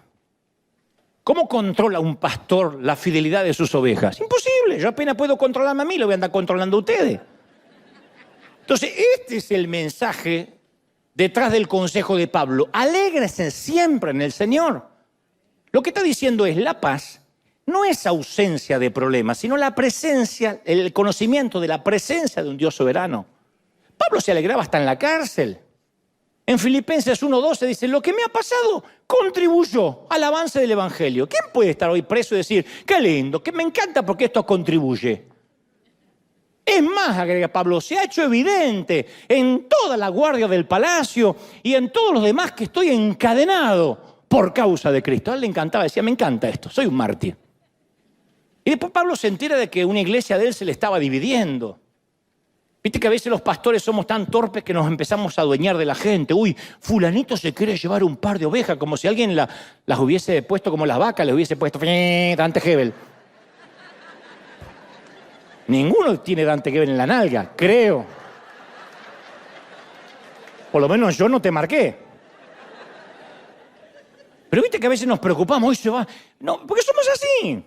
¿Cómo controla un pastor la fidelidad de sus ovejas? Imposible, yo apenas puedo controlarme a mí, lo voy a andar controlando a ustedes. Entonces, este es el mensaje detrás del consejo de Pablo. Alégrense siempre en el Señor. Lo que está diciendo es la paz no es ausencia de problemas, sino la presencia, el conocimiento de la presencia de un Dios soberano. Pablo se alegraba hasta en la cárcel. En Filipenses 1:12 dice, lo que me ha pasado contribuyó al avance del Evangelio. ¿Quién puede estar hoy preso y decir, qué lindo, que me encanta porque esto contribuye? Es más, agrega Pablo, se ha hecho evidente en toda la guardia del palacio y en todos los demás que estoy encadenado por causa de Cristo. A él le encantaba, decía, me encanta esto, soy un mártir. Y después Pablo se entera de que una iglesia de él se le estaba dividiendo. Viste que a veces los pastores somos tan torpes que nos empezamos a adueñar de la gente. Uy, fulanito se quiere llevar un par de ovejas, como si alguien las hubiese puesto como las vacas, les hubiese puesto Dante Gebel. Ninguno tiene Dante Gebel en la nalga, creo. Por lo menos yo no te marqué. Pero viste que a veces nos preocupamos, hoy se va. No, porque somos así.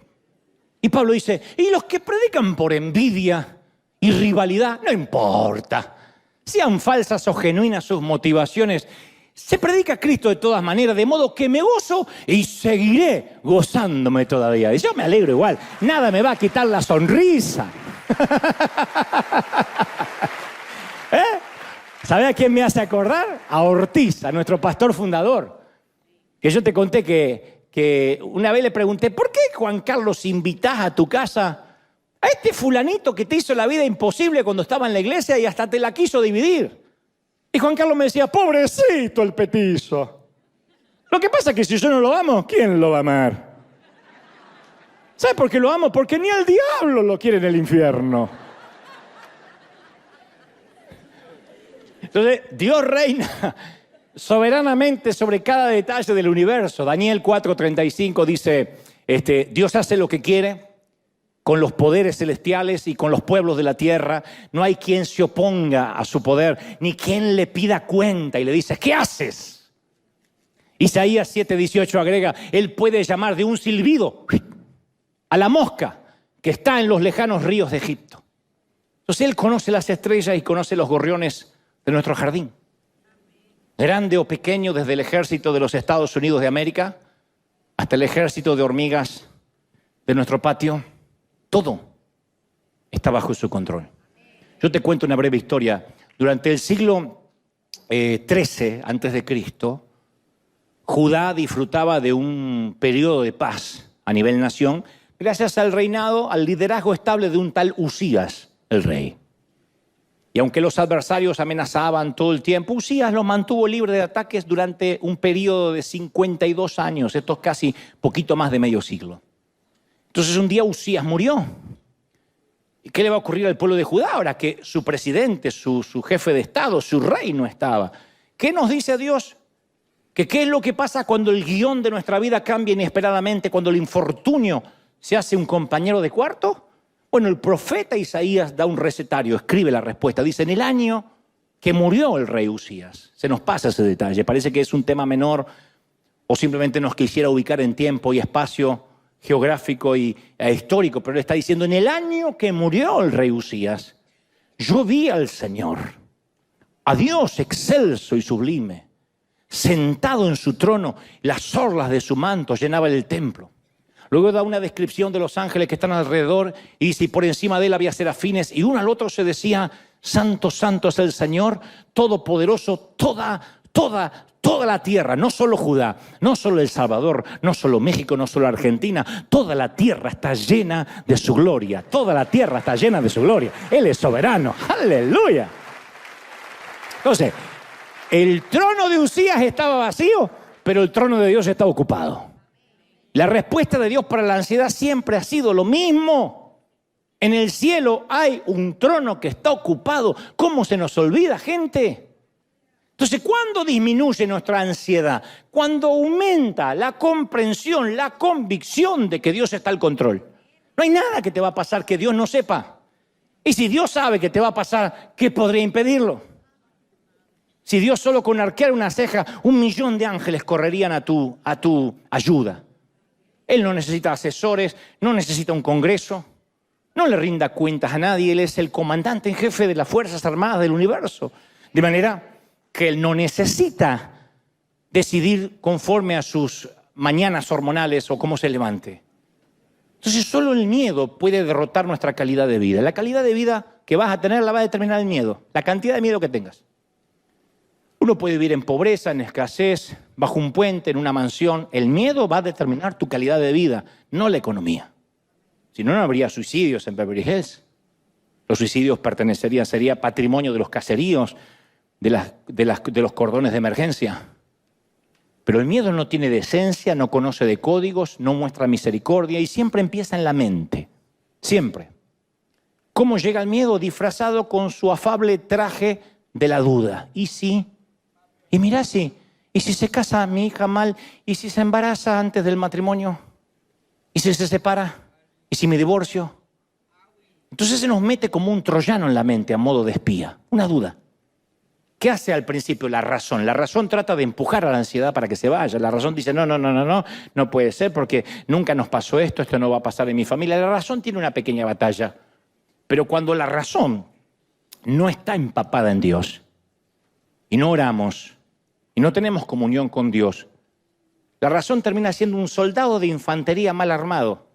Y Pablo dice, y los que predican por envidia y rivalidad, no importa. Sean falsas o genuinas sus motivaciones, se predica a Cristo de todas maneras, de modo que me gozo y seguiré gozándome todavía. Y yo me alegro igual, nada me va a quitar la sonrisa. ¿Sabe a quién me hace acordar? A Ortiz, a nuestro pastor fundador. Que yo te conté que una vez le pregunté, ¿por qué, Juan Carlos, invitás a tu casa a este fulanito que te hizo la vida imposible cuando estaba en la iglesia y hasta te la quiso dividir? Y Juan Carlos me decía, pobrecito el petizo. Lo que pasa es que si yo no lo amo, ¿quién lo va a amar? ¿Sabe por qué lo amo? Porque ni el diablo lo quiere en el infierno. Entonces, Dios reina soberanamente sobre cada detalle del universo. Daniel 4:35 dice, Dios hace lo que quiere con los poderes celestiales y con los pueblos de la tierra. No hay quien se oponga a su poder, ni quien le pida cuenta y le dice, ¿qué haces? Isaías 7:18 agrega, Él puede llamar de un silbido a la mosca que está en los lejanos ríos de Egipto. Entonces Él conoce las estrellas y conoce los gorriones de nuestro jardín. Grande o pequeño, desde el ejército de los Estados Unidos de América hasta el ejército de hormigas de nuestro patio, todo está bajo su control. Yo te cuento una breve historia. Durante el siglo XIII a.C., Judá disfrutaba de un periodo de paz a nivel nación gracias al reinado, al liderazgo estable de un tal Usías, el rey. Y aunque los adversarios amenazaban todo el tiempo, Usías lo mantuvo libre de ataques durante un periodo de 52 años. Esto es casi poquito más de medio siglo. Entonces un día Usías murió. ¿Y qué le va a ocurrir al pueblo de Judá ahora que su presidente, su jefe de Estado, su rey no estaba? ¿Qué nos dice Dios? ¿Qué es lo que pasa cuando el guión de nuestra vida cambia inesperadamente, cuando el infortunio se hace un compañero de cuarto? Bueno, el profeta Isaías da un recetario, escribe la respuesta. Dice, en el año que murió el rey Usías. Se nos pasa ese detalle, parece que es un tema menor o simplemente nos quisiera ubicar en tiempo y espacio geográfico e histórico, pero él está diciendo, en el año que murió el rey Usías, yo vi al Señor, a Dios excelso y sublime, sentado en su trono, las orlas de su manto llenaban el templo. Luego da una descripción de los ángeles que están alrededor y dice, y por encima de él había serafines y uno al otro se decía, santo, santo es el Señor, todopoderoso, toda la tierra, no solo Judá, no solo El Salvador, no solo México, no solo Argentina, toda la tierra está llena de su gloria, toda la tierra está llena de su gloria. Él es soberano, aleluya. Entonces, el trono de Usías estaba vacío, pero el trono de Dios estaba ocupado. La respuesta de Dios para la ansiedad siempre ha sido lo mismo. En el cielo hay un trono que está ocupado. ¿Cómo se nos olvida, gente? Entonces, ¿cuándo disminuye nuestra ansiedad? Cuando aumenta la comprensión, la convicción de que Dios está al control. No hay nada que te va a pasar que Dios no sepa. Y si Dios sabe que te va a pasar, ¿qué podría impedirlo? Si Dios solo con arquear una ceja, 1.000.000 de ángeles correrían a tu ayuda. Él no necesita asesores, no necesita un congreso, no le rinda cuentas a nadie. Él es el comandante en jefe de las Fuerzas Armadas del universo. De manera que Él no necesita decidir conforme a sus mañanas hormonales o cómo se levante. Entonces solo el miedo puede derrotar nuestra calidad de vida. La calidad de vida que vas a tener la va a determinar el miedo, la cantidad de miedo que tengas. Uno puede vivir en pobreza, en escasez, bajo un puente, en una mansión. El miedo va a determinar tu calidad de vida, no la economía. Si no, no habría suicidios en Beverly Hills. Los suicidios sería patrimonio de los caseríos, de los cordones de emergencia. Pero el miedo no tiene decencia, no conoce de códigos, no muestra misericordia y siempre empieza en la mente. Siempre. ¿Cómo llega el miedo? Disfrazado con su afable traje de la duda. ¿Y si? Y mira, ¿y si se casa mi hija mal? ¿Y si se embaraza antes del matrimonio? ¿Y si se separa? ¿Y si me divorcio? Entonces se nos mete como un troyano en la mente a modo de espía, una duda. ¿Qué hace al principio la razón? La razón trata de empujar a la ansiedad para que se vaya. La razón dice, no puede ser porque nunca nos pasó esto no va a pasar en mi familia. La razón tiene una pequeña batalla. Pero cuando la razón no está empapada en Dios y no oramos y no tenemos comunión con Dios, la razón termina siendo un soldado de infantería mal armado.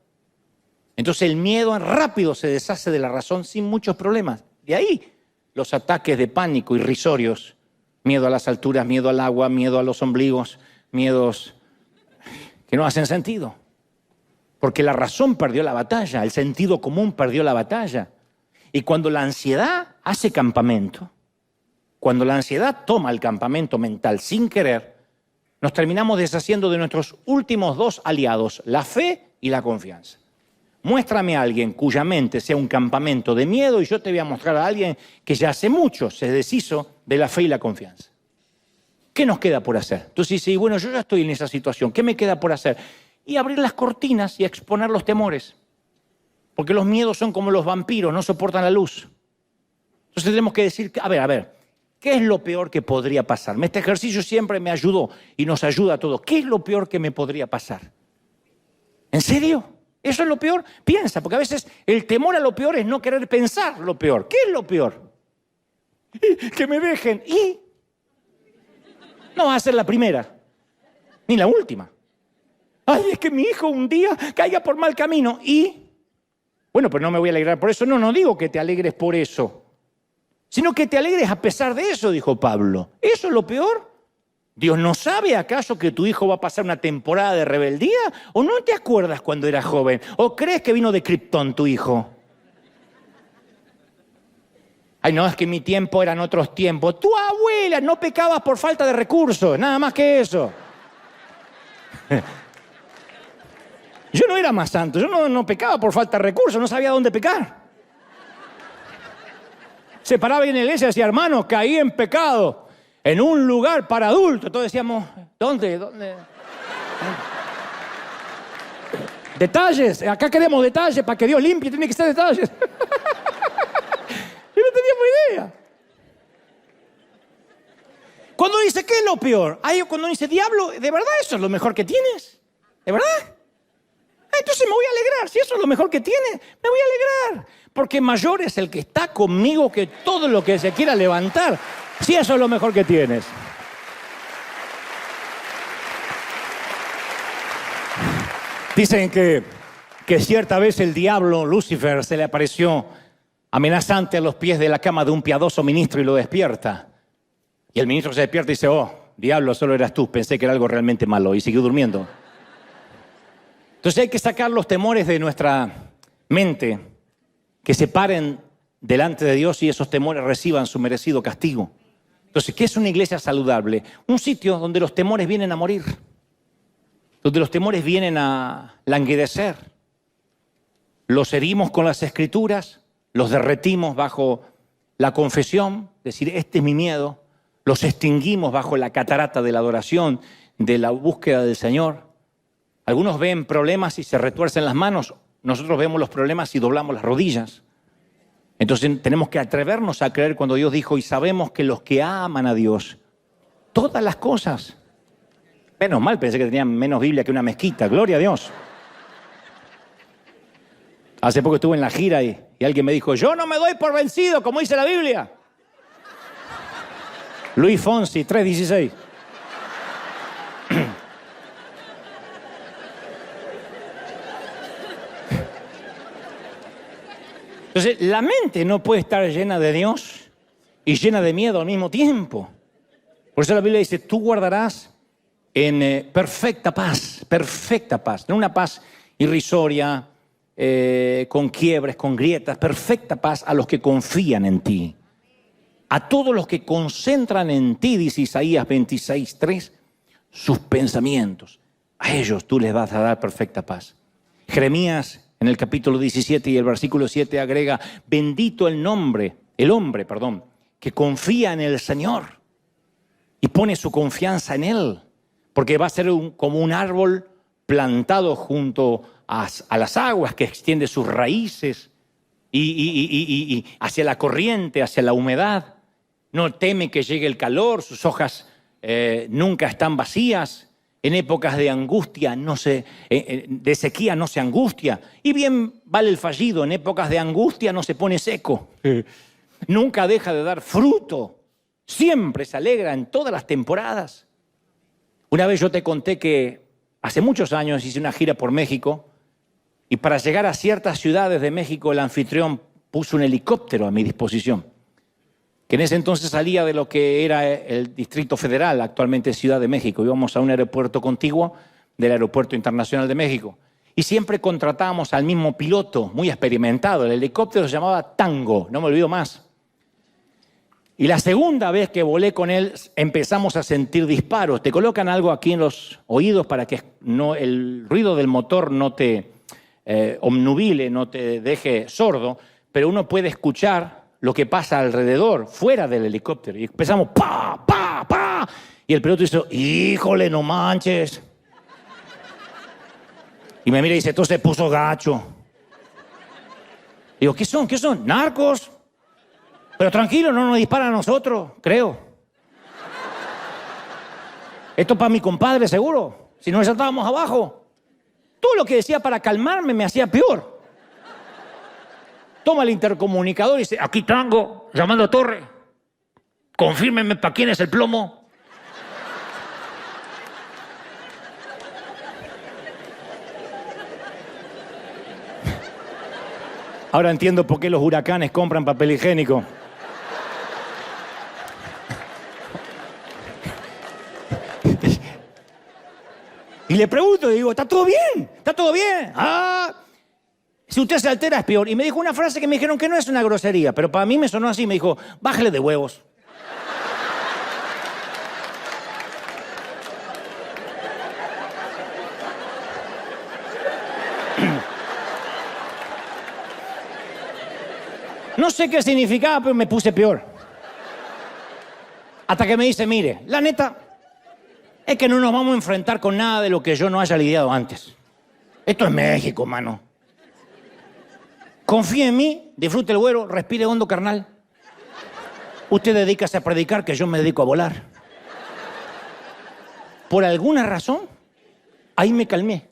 Entonces el miedo rápido se deshace de la razón sin muchos problemas. De ahí los ataques de pánico irrisorios, miedo a las alturas, miedo al agua, miedo a los ombligos, miedos que no hacen sentido. Porque la razón perdió la batalla, el sentido común perdió la batalla. Y cuando la ansiedad hace campamento, cuando la ansiedad toma el campamento mental sin querer, nos terminamos deshaciendo de nuestros últimos dos aliados, la fe y la confianza. Muéstrame a alguien cuya mente sea un campamento de miedo y yo te voy a mostrar a alguien que ya hace mucho se deshizo de la fe y la confianza. ¿Qué nos queda por hacer? Entonces dices, bueno, yo ya estoy en esa situación, ¿qué me queda por hacer? y abrir las cortinas y exponer los temores. Porque los miedos son como los vampiros, no soportan la luz. Entonces tenemos que decir, a ver, ¿qué es lo peor que podría pasarme? Este ejercicio siempre me ayudó y nos ayuda a todos. ¿Qué es lo peor que me podría pasar? ¿En serio? ¿Eso es lo peor? Piensa, porque a veces el temor a lo peor es no querer pensar lo peor. ¿Qué es lo peor? Que me dejen. ¿Y? No va a ser la primera, ni la última. Ay, es que mi hijo un día caiga por mal camino. ¿Y? Bueno, pues no me voy a alegrar por eso. No digo que te alegres por eso, sino que te alegres a pesar de eso, dijo Pablo. ¿Eso es lo peor? ¿Dios no sabe acaso que tu hijo va a pasar una temporada de rebeldía? ¿O no te acuerdas cuando era joven? ¿O crees que vino de Krypton tu hijo? Ay, no, es que mi tiempo eran otros tiempos. Tu abuela no pecaba por falta de recursos, nada más que eso. Yo no era más santo, yo no pecaba por falta de recursos, no sabía dónde pecar. Se paraba en la iglesia y decía, hermano, caí en pecado, en un lugar para adultos. Todos decíamos, ¿dónde? Detalles, acá queremos detalles, para que Dios limpie tiene que ser detalles. Yo no teníamos idea. Cuando dice, ¿qué es lo peor? Ahí cuando dice, diablo, ¿de verdad eso es lo mejor que tienes? ¿De verdad? Entonces me voy a alegrar. Si eso es lo mejor que tienes, me voy a alegrar. Porque mayor es el que está conmigo que todo lo que se quiera levantar. Si eso es lo mejor que tienes. Dicen que cierta vez el diablo, Lucifer, se le apareció amenazante a los pies de la cama de un piadoso ministro y lo despierta. Y el ministro se despierta y dice, oh, diablo, solo eras tú, pensé que era algo realmente malo, y siguió durmiendo. Entonces hay que sacar los temores de nuestra mente, que se paren delante de Dios y esos temores reciban su merecido castigo. Entonces, ¿qué es una iglesia saludable? Un sitio donde los temores vienen a morir, donde los temores vienen a languidecer. Los herimos con las escrituras, los derretimos bajo la confesión, decir, este es mi miedo. Los extinguimos bajo la catarata de la adoración, de la búsqueda del Señor. Algunos ven problemas y se retuercen las manos. Nosotros vemos los problemas y doblamos las rodillas. Entonces tenemos que atrevernos a creer cuando Dios dijo, y sabemos que los que aman a Dios, todas las cosas. Menos mal, pensé que tenían menos Biblia que una mezquita. Gloria a Dios. Hace poco estuve en la gira y alguien me dijo, yo no me doy por vencido, como dice la Biblia. Luis Fonsi, 3:16. Entonces, la mente no puede estar llena de Dios y llena de miedo al mismo tiempo. Por eso la Biblia dice, tú guardarás en perfecta paz, no una paz irrisoria, con quiebres, con grietas, perfecta paz a los que confían en ti. A todos los que concentran en ti, dice Isaías 26:3, sus pensamientos. A ellos tú les vas a dar perfecta paz. Jeremías en el capítulo 17 y el versículo 7 agrega, bendito el hombre, que confía en el Señor y pone su confianza en Él, porque va a ser como un árbol plantado junto a las aguas que extiende sus raíces y hacia la corriente, hacia la humedad. No teme que llegue el calor, sus hojas nunca están vacías. En épocas de angustia, de sequía no se angustia. Y bien vale el fallido, en épocas de angustia no se pone seco. Nunca deja de dar fruto. Siempre se alegra en todas las temporadas. Una vez yo te conté que hace muchos años hice una gira por México y para llegar a ciertas ciudades de México el anfitrión puso un helicóptero a mi disposición, que en ese entonces salía de lo que era el Distrito Federal, actualmente Ciudad de México. Íbamos a un aeropuerto contiguo del Aeropuerto Internacional de México. Y siempre contratábamos al mismo piloto, muy experimentado. El helicóptero se llamaba Tango, no me olvido más. Y la segunda vez que volé con él empezamos a sentir disparos. Te colocan algo aquí en los oídos para que el ruido del motor no te obnubile, no te deje sordo, pero uno puede escuchar lo que pasa alrededor, fuera del helicóptero. Y empezamos, ¡pa, pa, pa! Y el piloto dice, ¡híjole, no manches! Y me mira y dice, esto se puso gacho. Digo, ¿qué son? ¿Qué son? ¿Narcos? Pero tranquilo, no nos disparan a nosotros, creo. Esto es para mi compadre, seguro. Si no, ya estábamos abajo. Todo lo que decía para calmarme me hacía peor. Toma el intercomunicador y dice, aquí Tango, llamando a Torre. Confírmeme para quién es el plomo. Ahora entiendo por qué los huracanes compran papel higiénico. Y le pregunto, digo, ¿está todo bien? ¿Está todo bien? Ah, si usted se altera es peor. Y me dijo una frase que me dijeron que no es una grosería, pero para mí me sonó así, me dijo, bájale de huevos. No sé qué significaba, pero me puse peor. Hasta que me dice, mire, la neta es que no nos vamos a enfrentar con nada de lo que yo no haya lidiado antes. Esto es México, mano. Confíe en mí, disfrute el vuelo, respire hondo, carnal. Usted dedícase a predicar, que yo me dedico a volar. Por alguna razón, ahí me calmé.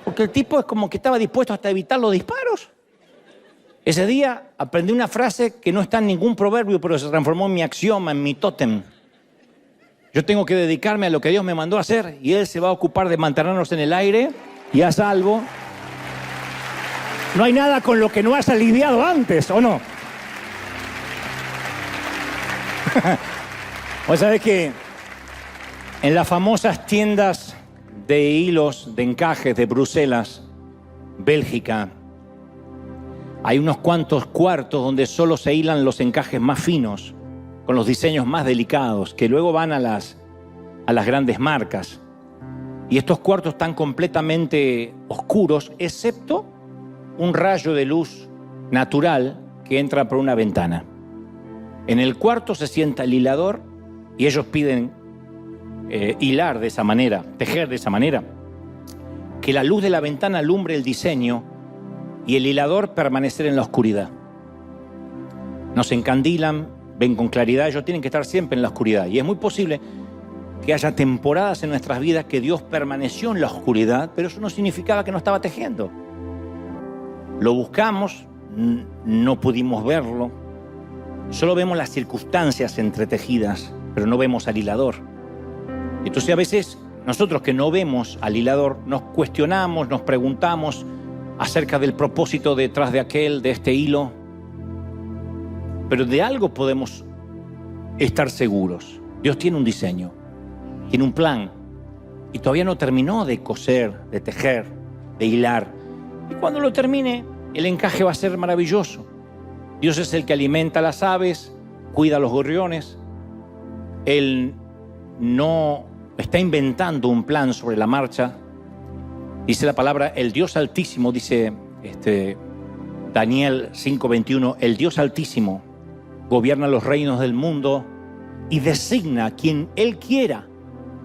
Porque el tipo es como que estaba dispuesto hasta a evitar los disparos. Ese día aprendí una frase que no está en ningún proverbio, pero se transformó en mi axioma, en mi tótem. Yo tengo que dedicarme a lo que Dios me mandó a hacer y Él se va a ocupar de mantenernos en el aire y a salvo. No hay nada con lo que no has lidiado antes, ¿o no? Vos sabés que en las famosas tiendas de hilos, de encajes de Bruselas, Bélgica, hay unos cuantos cuartos donde solo se hilan los encajes más finos, con los diseños más delicados, que luego van a las grandes marcas. Y estos cuartos están completamente oscuros, excepto un rayo de luz natural que entra por una ventana. En el cuarto se sienta el hilador y ellos piden hilar de esa manera, tejer de esa manera, que la luz de la ventana alumbre el diseño y el hilador permanecer en la oscuridad. No se encandilan, ven con claridad, ellos tienen que estar siempre en la oscuridad. Y es muy posible que haya temporadas en nuestras vidas que Dios permaneció en la oscuridad, pero eso no significaba que no estaba tejiendo. Lo buscamos, no pudimos verlo. Solo vemos las circunstancias entretejidas, pero no vemos al hilador. Entonces a veces nosotros que no vemos al hilador nos cuestionamos, nos preguntamos acerca del propósito detrás de este hilo. Pero de algo podemos estar seguros. Dios tiene un diseño, tiene un plan y todavía no terminó de coser, de tejer, de hilar. Y cuando lo termine, el encaje va a ser maravilloso. Dios es el que alimenta a las aves, cuida a los gorriones. Él no está inventando un plan sobre la marcha. Dice la palabra, el Dios Altísimo, dice Daniel 5:21, el Dios Altísimo gobierna los reinos del mundo y designa a quien Él quiera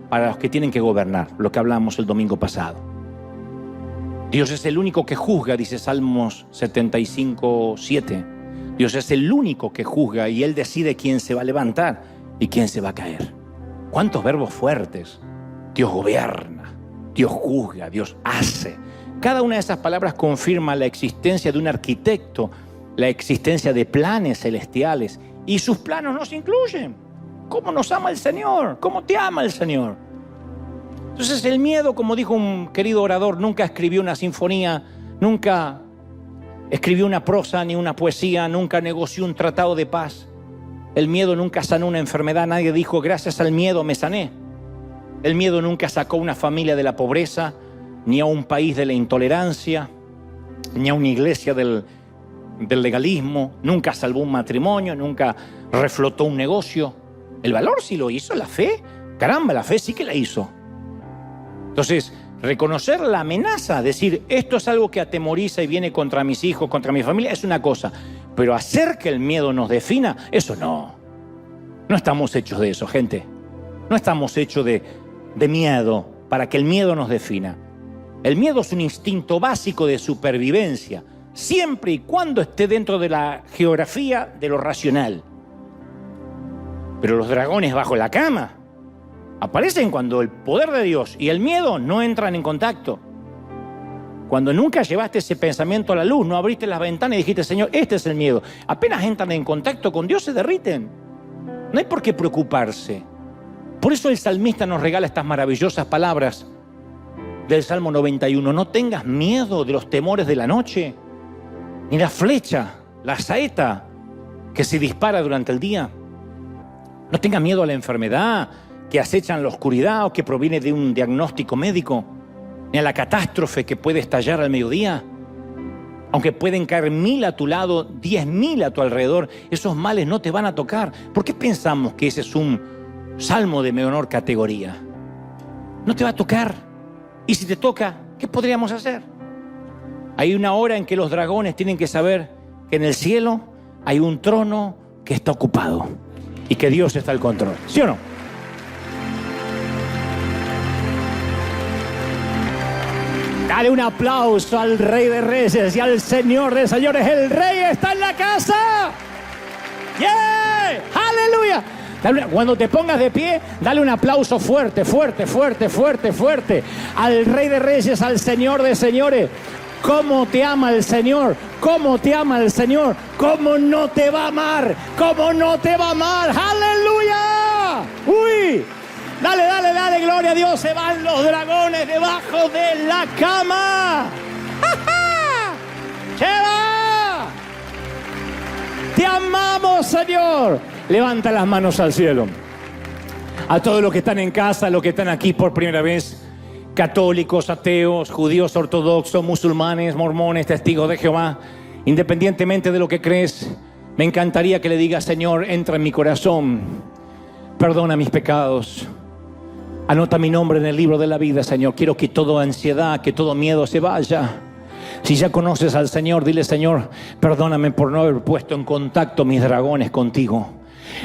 para los que tienen que gobernar, lo que hablamos el domingo pasado. Dios es el único que juzga, dice Salmos 75:7. Dios es el único que juzga y Él decide quién se va a levantar y quién se va a caer. ¿Cuántos verbos fuertes? Dios gobierna, Dios juzga, Dios hace. Cada una de esas palabras confirma la existencia de un arquitecto, la existencia de planes celestiales, y sus planos nos incluyen. ¿Cómo nos ama el Señor? ¿Cómo te ama el Señor? Entonces el miedo, como dijo un querido orador, nunca escribió una sinfonía, nunca escribió una prosa ni una poesía, nunca negoció un tratado de paz. El miedo nunca sanó una enfermedad, nadie dijo gracias al miedo me sané. El miedo nunca sacó a una familia de la pobreza, ni a un país de la intolerancia, ni a una iglesia del legalismo, nunca salvó un matrimonio, nunca reflotó un negocio. El valor sí lo hizo, la fe, caramba, la fe sí que la hizo. Entonces, reconocer la amenaza, decir esto es algo que atemoriza y viene contra mis hijos, contra mi familia, es una cosa, pero hacer que el miedo nos defina, eso no. No estamos hechos de eso, gente. No estamos hechos de miedo para que el miedo nos defina. El miedo es un instinto básico de supervivencia, siempre y cuando esté dentro de la geografía de lo racional. Pero los dragones bajo la cama aparecen cuando el poder de Dios y el miedo no entran en contacto. Cuando nunca llevaste ese pensamiento a la luz, no abriste las ventanas y dijiste, Señor, este es el miedo. Apenas entran en contacto con Dios, se derriten. No hay por qué preocuparse. Por eso el salmista nos regala estas maravillosas palabras del Salmo 91. No tengas miedo de los temores de la noche, ni la flecha, la saeta que se dispara durante el día. No tengas miedo a la enfermedad que acecha en la oscuridad o que proviene de un diagnóstico médico, ni a la catástrofe que puede estallar al mediodía. Aunque pueden caer 1000 a tu lado, 10.000 a tu alrededor, esos males no te van a tocar. ¿Por qué pensamos que ese es un salmo de menor categoría? No te va a tocar. Y si te toca, ¿qué podríamos hacer? Hay una hora en que los dragones tienen que saber que en el cielo hay un trono que está ocupado y que Dios está al control. ¿Sí o no? Dale un aplauso al Rey de Reyes y al Señor de Señores. El Rey está en la casa. ¡Yeah! ¡Aleluya! Cuando te pongas de pie, dale un aplauso fuerte, fuerte, fuerte, fuerte, fuerte al Rey de Reyes, al Señor de Señores. ¿Cómo te ama el Señor? ¿Cómo te ama el Señor? ¿Cómo no te va a amar? ¿Cómo no te va a amar? ¡Aleluya! ¡Uy! Dale, dale, dale, gloria a Dios. Se van los dragones debajo de la cama. ¡Se va! Te amamos, Señor. Levanta las manos al cielo. A todos los que están en casa, los que están aquí por primera vez, católicos, ateos, judíos ortodoxos, musulmanes, mormones, testigos de Jehová, independientemente de lo que crees, me encantaría que le digas, Señor, entra en mi corazón, perdona mis pecados, anota mi nombre en el libro de la vida, Señor. Quiero que toda ansiedad, que todo miedo se vaya. Si ya conoces al Señor, dile, Señor, perdóname por no haber puesto en contacto mis dragones contigo.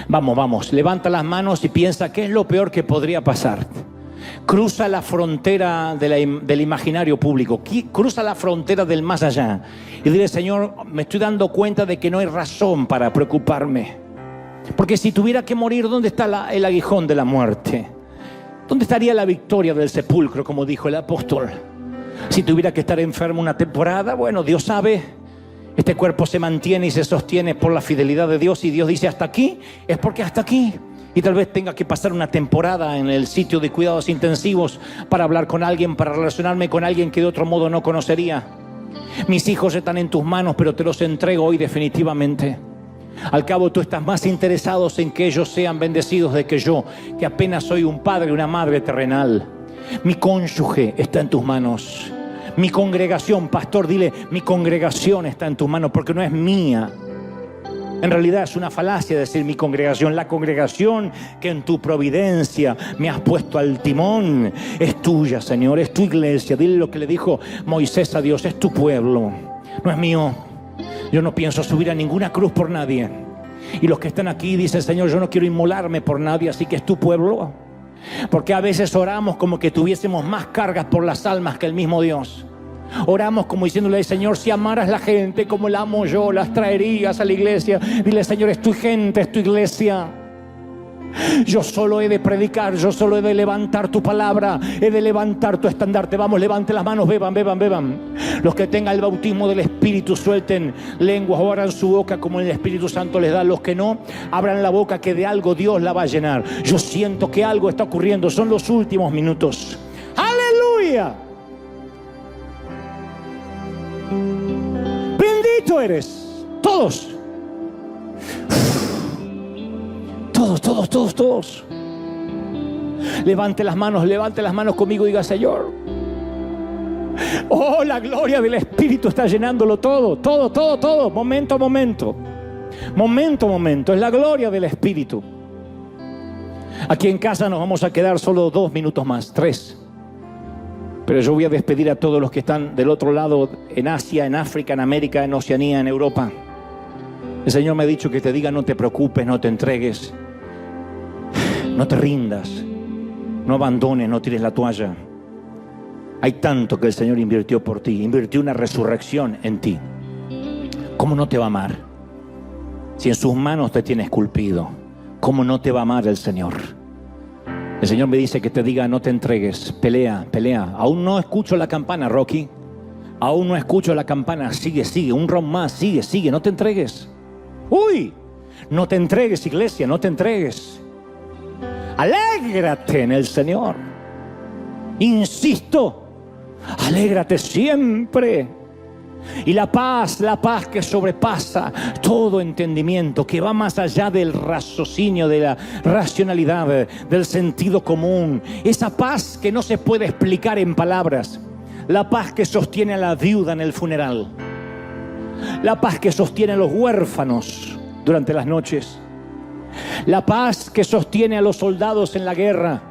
Vamos, vamos, levanta las manos y piensa qué es lo peor que podría pasar. Cruza la frontera del imaginario público, cruza la frontera del más allá y dile, Señor, me estoy dando cuenta de que no hay razón para preocuparme. Porque si tuviera que morir, ¿dónde está el aguijón de la muerte? ¿Dónde estaría la victoria del sepulcro, como dijo el apóstol? Si tuviera que estar enfermo una temporada, bueno, Dios sabe. Este cuerpo se mantiene y se sostiene por la fidelidad de Dios, y Dios dice hasta aquí, es porque hasta aquí. Y tal vez tenga que pasar una temporada en el sitio de cuidados intensivos para hablar con alguien, para relacionarme con alguien que de otro modo no conocería. Mis hijos están en tus manos, pero te los entrego hoy definitivamente. Al cabo, tú estás más interesado en que ellos sean bendecidos de que yo, que apenas soy un padre y una madre terrenal. Mi cónyuge está en tus manos. Mi congregación, pastor, dile, mi congregación está en tus manos, porque no es mía. En realidad es una falacia decir mi congregación. La congregación que en tu providencia me has puesto al timón es tuya, Señor, es tu iglesia. Dile lo que le dijo Moisés a Dios, es tu pueblo, no es mío. Yo no pienso subir a ninguna cruz por nadie. Y los que están aquí dicen, Señor, yo no quiero inmolarme por nadie, así que es tu pueblo. Porque a veces oramos como que tuviésemos más cargas por las almas que el mismo Dios. Oramos como diciéndole, Señor, si amaras la gente como la amo yo, las traerías a la iglesia. Dile, Señor, es tu gente, es tu iglesia. Yo solo he de predicar, yo solo he de levantar tu palabra, he de levantar tu estandarte. Vamos, levante las manos, beban, beban, beban. Los que tengan el bautismo del Espíritu, suelten lenguas o abran su boca como el Espíritu Santo les da. Los que no, abran la boca, que de algo Dios la va a llenar. Yo siento que algo está ocurriendo, son los últimos minutos. ¡Aleluya! Bendito eres. Todos. Todos. Levante las manos conmigo y diga, Señor, oh, la gloria del Espíritu está llenándolo todo. Momento. Es la gloria del Espíritu. Aquí en casa nos vamos a quedar solo 2 minutos más, 3. Pero yo voy a despedir a todos los que están del otro lado, en Asia, en África, en América, en Oceanía, en Europa. El Señor me ha dicho que te diga, no te preocupes, no te entregues, no te rindas, no abandones, no tires la toalla. Hay tanto que el Señor invirtió por ti, invirtió una resurrección en ti. ¿Cómo no te va a amar? Si en sus manos te tiene esculpido, ¿cómo no te va a amar el Señor? El Señor me dice que te diga: no te entregues, pelea, pelea. Aún no escucho la campana, Rocky. Aún no escucho la campana. Sigue, sigue, un round más, sigue, sigue, no te entregues. ¡Uy! No te entregues, iglesia, no te entregues. Alégrate en el Señor. Insisto, alégrate siempre. Y la paz que sobrepasa todo entendimiento, que va más allá del raciocinio, de la racionalidad, del sentido común. Esa paz que no se puede explicar en palabras. La paz que sostiene a la viuda en el funeral. La paz que sostiene a los huérfanos durante las noches. La paz que sostiene a los soldados en la guerra.